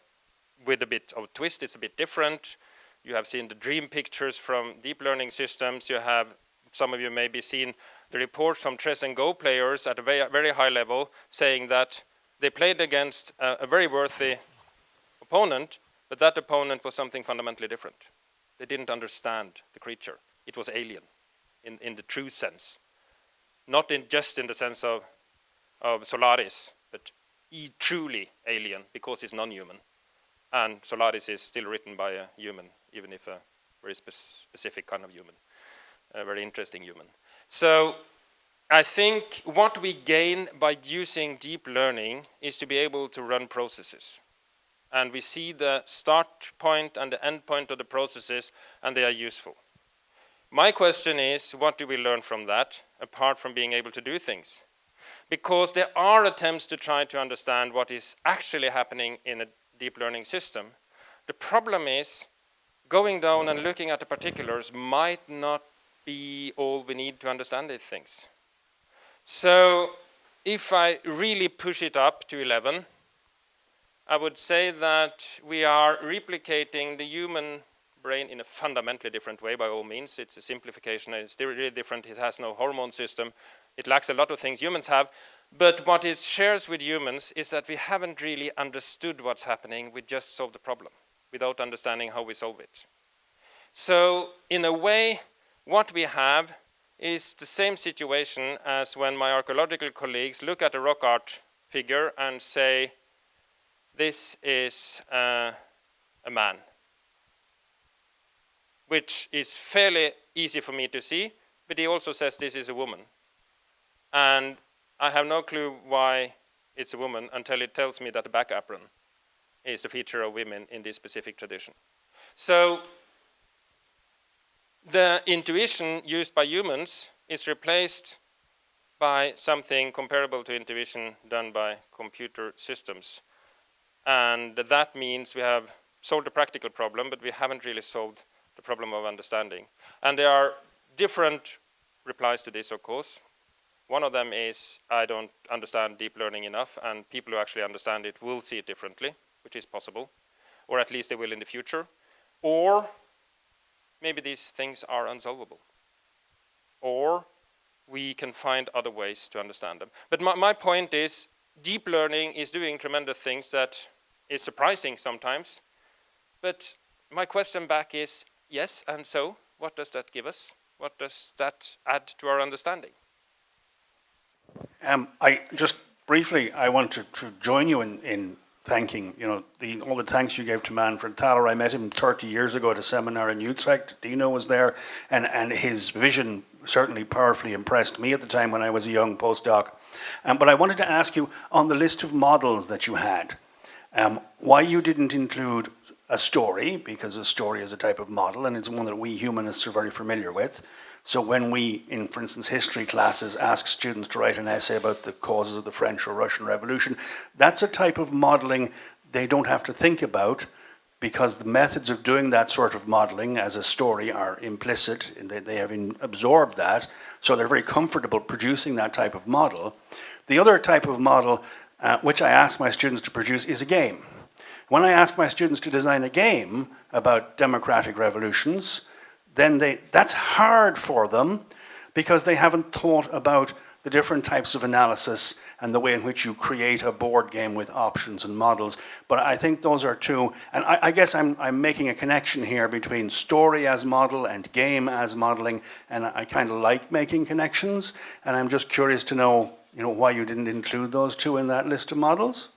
with a bit of a twist. It's a bit different. You have seen the dream pictures from deep learning systems. You have, some of you maybe seen the reports from chess and Go players at a very high level saying that they played against a very worthy opponent, but that opponent was something fundamentally different. They didn't understand the creature. It was alien in the true sense. Not just in the sense of Solaris, but truly alien because it's non-human. And Solaris is still written by a human, even if a very specific kind of human, a very interesting human. So I think what we gain by using deep learning is to be able to run processes. And we see the start point and the end point of the processes, and they are useful. My question is, what do we learn from that, apart from being able to do things? Because there are attempts to try to understand what is actually happening in a deep learning system. The problem is, going down and looking at the particulars might not be all we need to understand these things. So if I really push it up to 11, I would say that we are replicating the human brain in a fundamentally different way by all means. It's a simplification, it's still really different. It has no hormone system. It lacks a lot of things humans have. But what it shares with humans is that we haven't really understood what's happening. We just solve the problem without understanding how we solve it. So in a way, what we have is the same situation as when my archaeological colleagues look at a rock art figure and say, this is a man, which is fairly easy for me to see, but he also says this is a woman. And I have no clue why it's a woman until it tells me that the back apron is a feature of women in this specific tradition. So the intuition used by humans is replaced by something comparable to intuition done by computer systems. And that means we have solved a practical problem, but we haven't really solved the problem of understanding. And there are different replies to this, of course. One of them is, I don't understand deep learning enough, and people who actually understand it will see it differently, which is possible, or at least they will in the future. Or maybe these things are unsolvable. Or we can find other ways to understand them. But my point is, deep learning is doing tremendous things that is surprising sometimes. But my question back is, yes, and so, what does that give us? What does that add to our understanding? I just briefly, I want to join you in thanking, all the thanks you gave to Manfred Thaler. I met him 30 years ago at a seminar in Utrecht. Dino was there, and his vision certainly powerfully impressed me at the time when I was a young postdoc. But I wanted to ask you, on the list of models that you had, why you didn't include a story, because a story is a type of model, and it's one that we humanists are very familiar with. So when we, in, for instance, history classes, ask students to write an essay about the causes of the French or Russian Revolution, that's a type of modeling they don't have to think about, because the methods of doing that sort of modeling as a story are implicit, and they have absorbed that, so they're very comfortable producing that type of model. The other type of model, which I ask my students to produce, is a game. When I ask my students to design a game about democratic revolutions, then that's hard for them because they haven't thought about the different types of analysis and the way in which you create a board game with options and models. But I think those are two, and I guess I'm making a connection here between story as model and game as modeling, and I kind of like making connections, and I'm just curious to know, why you didn't include those two in that list of models?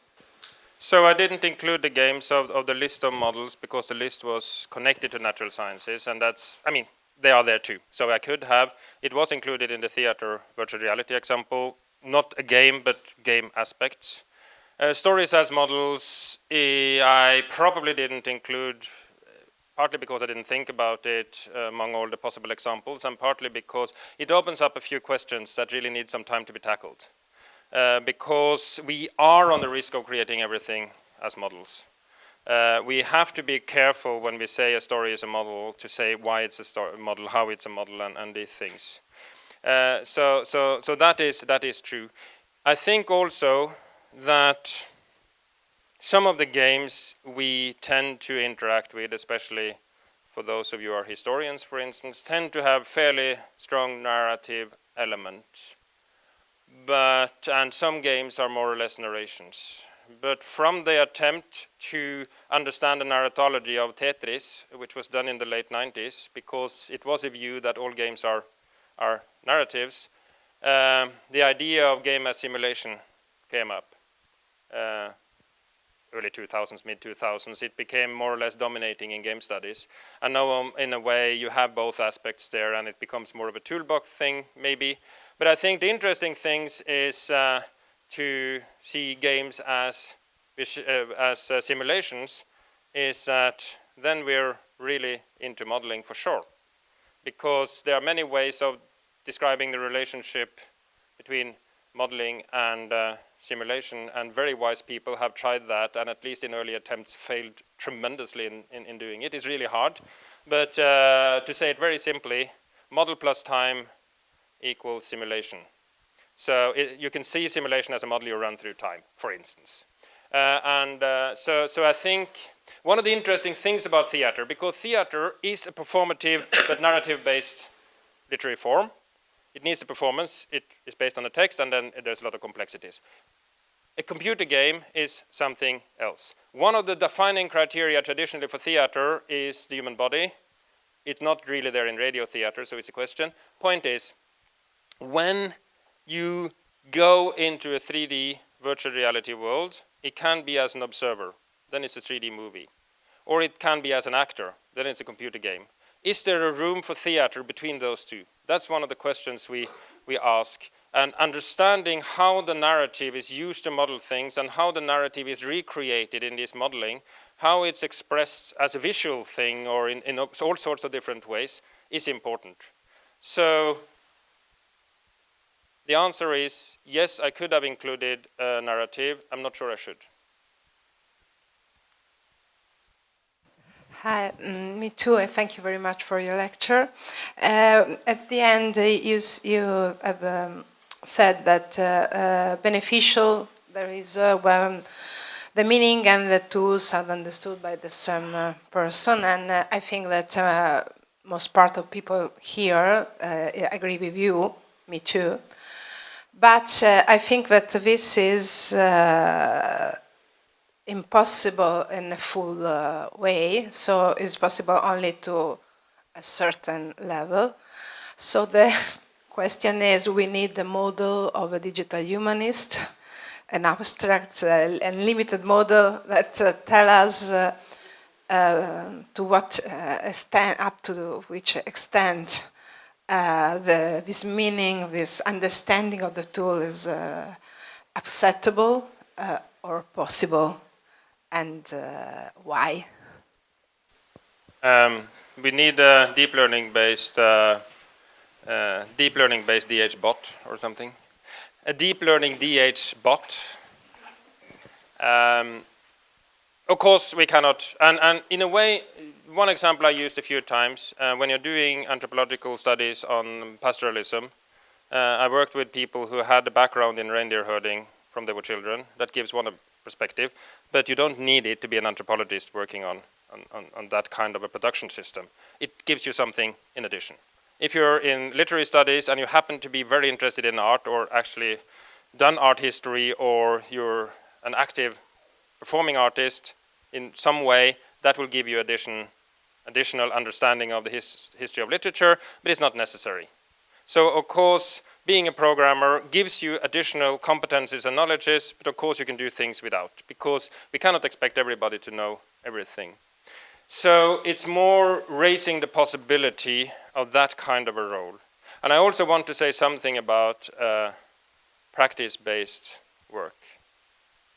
So I didn't include the games of the list of models because the list was connected to natural sciences, and they are there too. So I could have, it was included in the theater virtual reality example, not a game, but game aspects. Stories as models, I probably didn't include, partly because I didn't think about it among all the possible examples, and partly because it opens up a few questions that really need some time to be tackled. Because we are on the risk of creating everything as models. We have to be careful when we say a story is a model to say why it's a model, how it's a model, and these things. So that is true. I think also that some of the games we tend to interact with, especially for those of you who are historians, for instance, tend to have fairly strong narrative elements. And some games are more or less narrations. But from the attempt to understand the narratology of Tetris, which was done in the late 90s, because it was a view that all games are narratives, the idea of game as simulation came up. Early 2000s, mid 2000s, it became more or less dominating in game studies. And now, in a way, you have both aspects there, and it becomes more of a toolbox thing, maybe. But I think the interesting things is to see games as simulations, is that then we're really into modeling for sure. Because there are many ways of describing the relationship between modeling and simulation, and very wise people have tried that, and at least in early attempts failed tremendously in doing it. It's really hard, but to say it very simply, model plus time equals simulation. So you can see simulation as a model you run through time, for instance. So I think one of the interesting things about theater, because theater is a performative but narrative-based literary form. It needs a performance, it is based on a text, and then there's a lot of complexities. A computer game is something else. One of the defining criteria traditionally for theater is the human body. It's not really there in radio theater, so it's a question. Point is, when you go into a 3D virtual reality world, it can be as an observer, then it's a 3D movie. Or it can be as an actor, then it's a computer game. Is there a room for theater between those two? That's one of the questions we ask. And understanding how the narrative is used to model things and how the narrative is recreated in this modeling, how it's expressed as a visual thing or in all sorts of different ways is important. So the answer is, yes, I could have included a narrative. I'm not sure I should. Hi, me too. Thank you very much for your lecture. At the end, you have said that beneficial, there is when the meaning and the tools are understood by the same person, and I think that most part of people here agree with you, me too. But I think that this is impossible in a full way, so it's possible only to a certain level. So the question is, we need the model of a digital humanist, an abstract and limited model that tell us to what extent, up to which extent this meaning, this understanding of the tool is acceptable or possible. And why? We need a deep learning based DH bot or something. A deep learning DH bot. Of course, we cannot. And in a way, one example I used a few times when you're doing anthropological studies on pastoralism. I worked with people who had a background in reindeer herding from they were children. That gives one perspective, but you don't need it to be an anthropologist working on that kind of a production system. It gives you something in addition. If you're in literary studies and you happen to be very interested in art or actually done art history, or you're an active performing artist in some way, that will give you additional understanding of the history of literature, but it's not necessary. So of course, being a programmer gives you additional competencies and knowledges, but of course you can do things without, because we cannot expect everybody to know everything. So it's more raising the possibility of that kind of a role. And I also want to say something about practice-based work.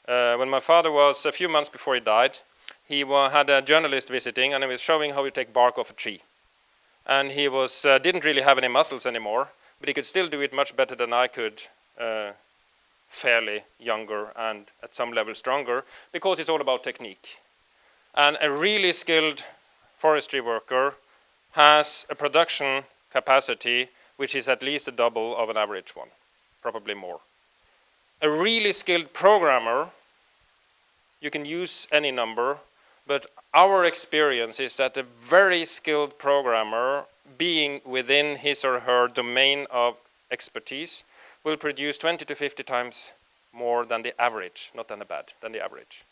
When my father was a few months before he died, he had a journalist visiting, and he was showing how you take bark off a tree. And he didn't really have any muscles anymore, but he could still do it much better than I could, fairly younger and at some level stronger, because it's all about technique. And a really skilled forestry worker has a production capacity which is at least a double of an average one, probably more. A really skilled programmer, you can use any number, but our experience is that a very skilled programmer, being within his or her domain of expertise, will produce 20 to 50 times more than the average, not than the bad, than the average.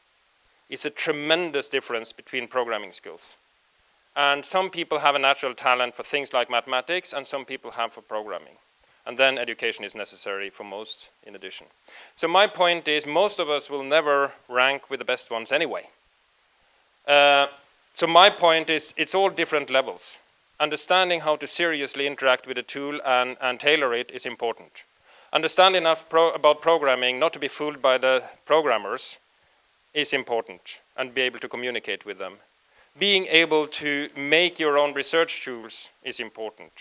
It's a tremendous difference between programming skills. And some people have a natural talent for things like mathematics, and some people have for programming. And then education is necessary for most in addition. So my point is, most of us will never rank with the best ones anyway. So my point is, it's all different levels. Understanding how to seriously interact with a tool and tailor it is important. Understand enough about programming not to be fooled by the programmers is important, and be able to communicate with them. Being able to make your own research tools is important.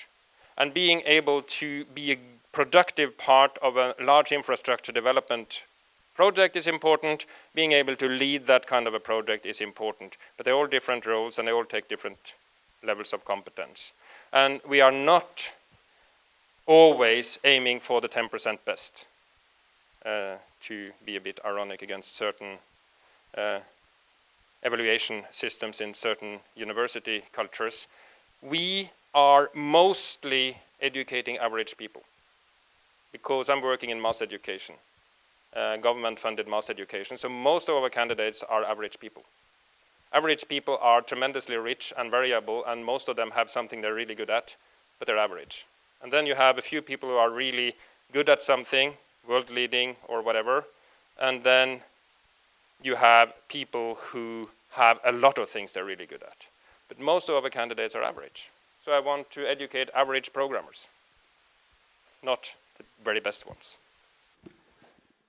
And being able to be a productive part of a large infrastructure development project is important. Being able to lead that kind of a project is important. But they're all different roles, and they all take different levels of competence. And we are not always aiming for the 10% best, to be a bit ironic against certain evaluation systems in certain university cultures. We are mostly educating average people, because I'm working in mass education, government-funded mass education, so most of our candidates are average people. Average people are tremendously rich and variable, and most of them have something they're really good at, but they're average. And then you have a few people who are really good at something, world-leading or whatever, and then you have people who have a lot of things they're really good at. But most of our candidates are average. So I want to educate average programmers, not the very best ones.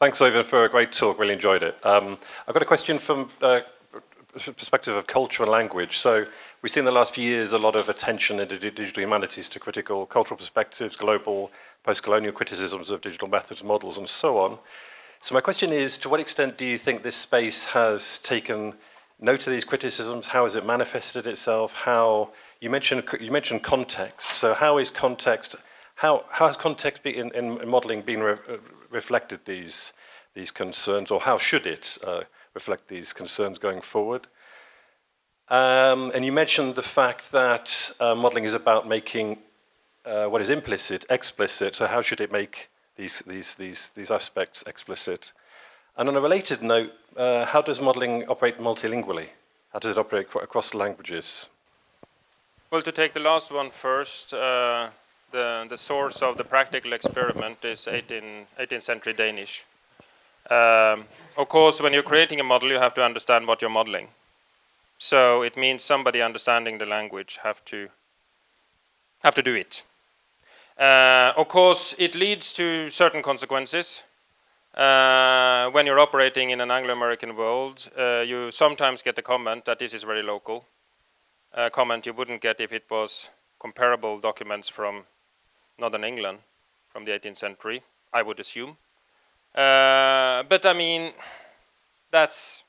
Thanks, Øyvind, for a great talk. Really enjoyed it. I've got a question from perspective of culture and language. So we've seen in the last few years a lot of attention in the digital humanities to critical cultural perspectives, global, post-colonial criticisms of digital methods, models, and so on. So my question is, to what extent do you think this space has taken note of these criticisms? How has it manifested itself? How you mentioned context. So how is context? How has context in modelling been reflected these concerns, or how should it reflect these concerns going forward? And you mentioned the fact that modelling is about making what is implicit explicit. So how should it make these aspects explicit? And on a related note, how does modelling operate multilingually? How does it operate across languages? Well, to take the last one first, the source of the practical experiment is 18th century Danish. Of course, when you're creating a model, you have to understand what you're modeling. So it means somebody understanding the language have to do it. Of course, it leads to certain consequences. When you're operating in an Anglo-American world, you sometimes get the comment that this is very local. A comment you wouldn't get if it was comparable documents from Northern England from the 18th century, I would assume. But I mean, that's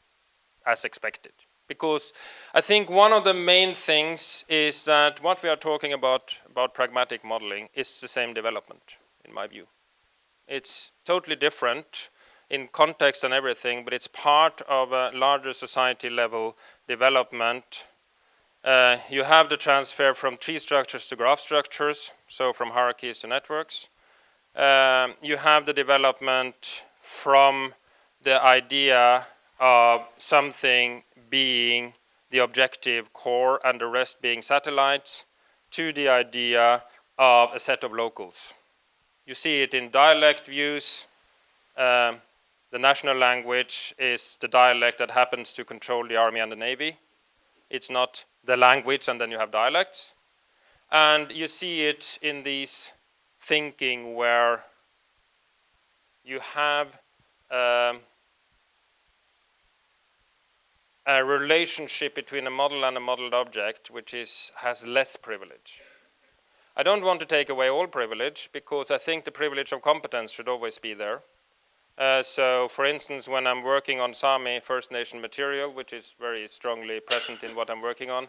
as expected. Because I think one of the main things is that what we are talking about pragmatic modeling is the same development, in my view. It's totally different in context and everything, but it's part of a larger society level development. You have the transfer from tree structures to graph structures, so from hierarchies to networks. You have the development from the idea of something being the objective core and the rest being satellites to the idea of a set of locals. You see it in dialect views. The national language is the dialect that happens to control the army and the navy. It's not the language and then you have dialects. And you see it in these thinking where you have a relationship between a model and a modeled object which has less privilege. I don't want to take away all privilege, because I think the privilege of competence should always be there. So, for instance, when I'm working on Sami First Nation material, which is very strongly present in what I'm working on,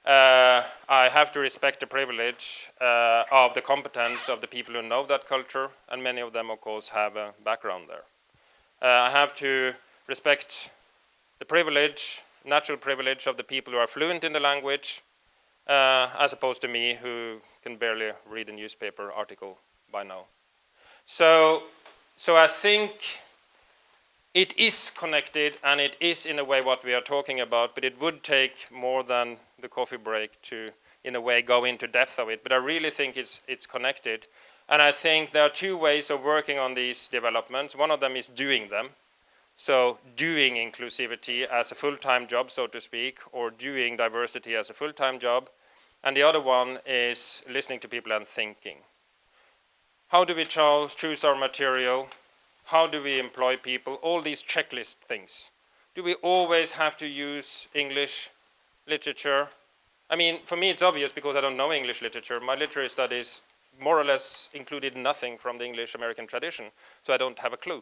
I have to respect the privilege of the competence of the people who know that culture, and many of them, of course, have a background there. I have to respect the privilege, natural privilege of the people who are fluent in the language, as opposed to me, who can barely read a newspaper article by now. So I think it is connected, and it is in a way what we are talking about, but it would take more than the coffee break to, in a way, go into depth of it. But I really think it's connected. And I think there are two ways of working on these developments. One of them is doing them. So doing inclusivity as a full-time job, so to speak, or doing diversity as a full-time job. And the other one is listening to people and thinking. How do we choose our material? How do we employ people? All these checklist things. Do we always have to use English literature? I mean, for me it's obvious because I don't know English literature. My literary studies more or less included nothing from the English-American tradition, so I don't have a clue.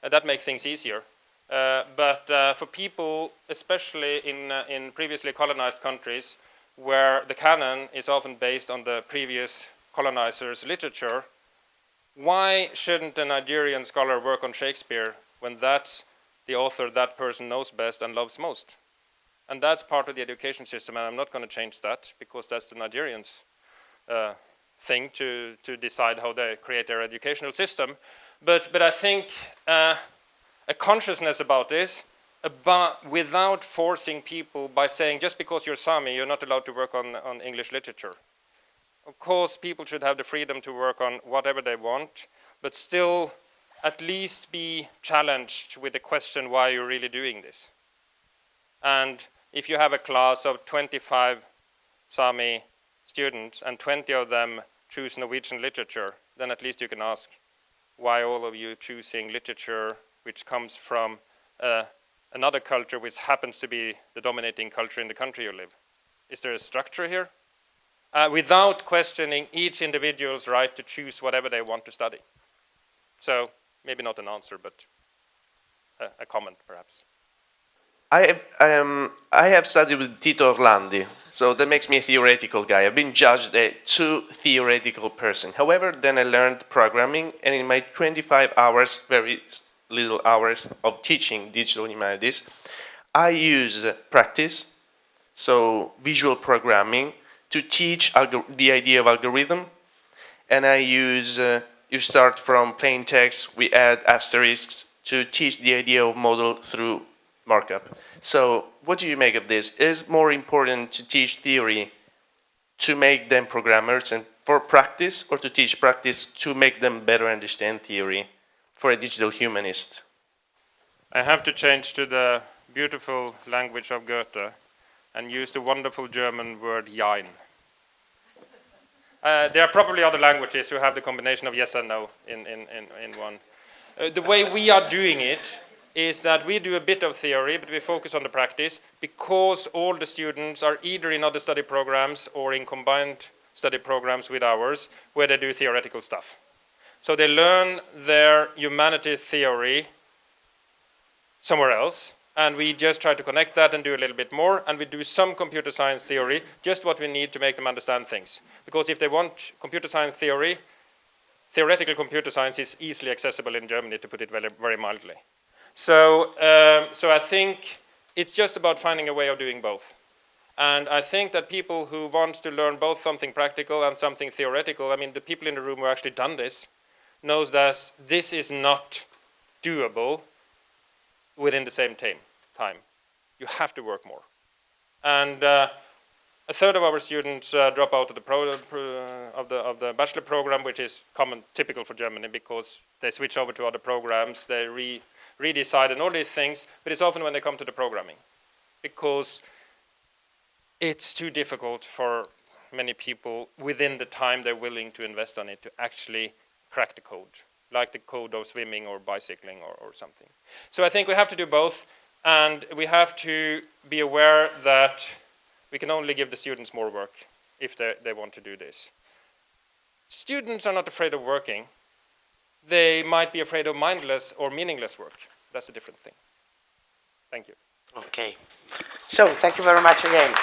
That makes things easier. But for people, especially in previously colonized countries, where the canon is often based on the previous colonizers' literature, why shouldn't a Nigerian scholar work on Shakespeare when that's the author that person knows best and loves most? And that's part of the education system, and I'm not going to change that because that's the Nigerians' thing to decide how they create their educational system. But I think a consciousness about this, without forcing people by saying just because you're Sami, you're not allowed to work on English literature. Of course, people should have the freedom to work on whatever they want, but still at least be challenged with the question, why are you really doing this? And if you have a class of 25 Sami students and 20 of them choose Norwegian literature, then at least you can ask, why all of you choosing literature which comes from another culture which happens to be the dominating culture in the country you live? Is there a structure here? Without questioning each individual's right to choose whatever they want to study. So maybe not an answer, but a comment perhaps. I have studied with Tito Orlandi, so that makes me a theoretical guy. I've been judged a too theoretical person. However, then I learned programming, and in my 25 hours, very little hours of teaching digital humanities, I use practice, so visual programming, to teach the idea of algorithm. And I use, you start from plain text, we add asterisks to teach the idea of model through markup. So what do you make of this? Is it more important to teach theory to make them programmers and for practice, or to teach practice to make them better understand theory for a digital humanist? I have to change to the beautiful language of Goethe and use the wonderful German word jein. There are probably other languages who have the combination of yes and no in one. The way we are doing it is that we do a bit of theory, but we focus on the practice because all the students are either in other study programs or in combined study programs with ours where they do theoretical stuff. So they learn their humanities theory somewhere else, and we just try to connect that and do a little bit more, and we do some computer science theory, just what we need to make them understand things. Because if they want computer science theory, theoretical computer science is easily accessible in Germany, to put it very, very mildly. So I think it's just about finding a way of doing both. And I think that people who want to learn both something practical and something theoretical, I mean, the people in the room who actually done this, knows that this is not doable within the same time. You have to work more. And a third of our students drop out of the bachelor program, which is typical for Germany, because they switch over to other programs, they redecide and all these things, but it's often when they come to the programming, because it's too difficult for many people within the time they're willing to invest on it to actually crack the code, like the code of swimming or bicycling or something. So I think we have to do both, and we have to be aware that we can only give the students more work if they want to do this. Students are not afraid of working. They might be afraid of mindless or meaningless work. That's a different thing. Thank you. Okay. So thank you very much again.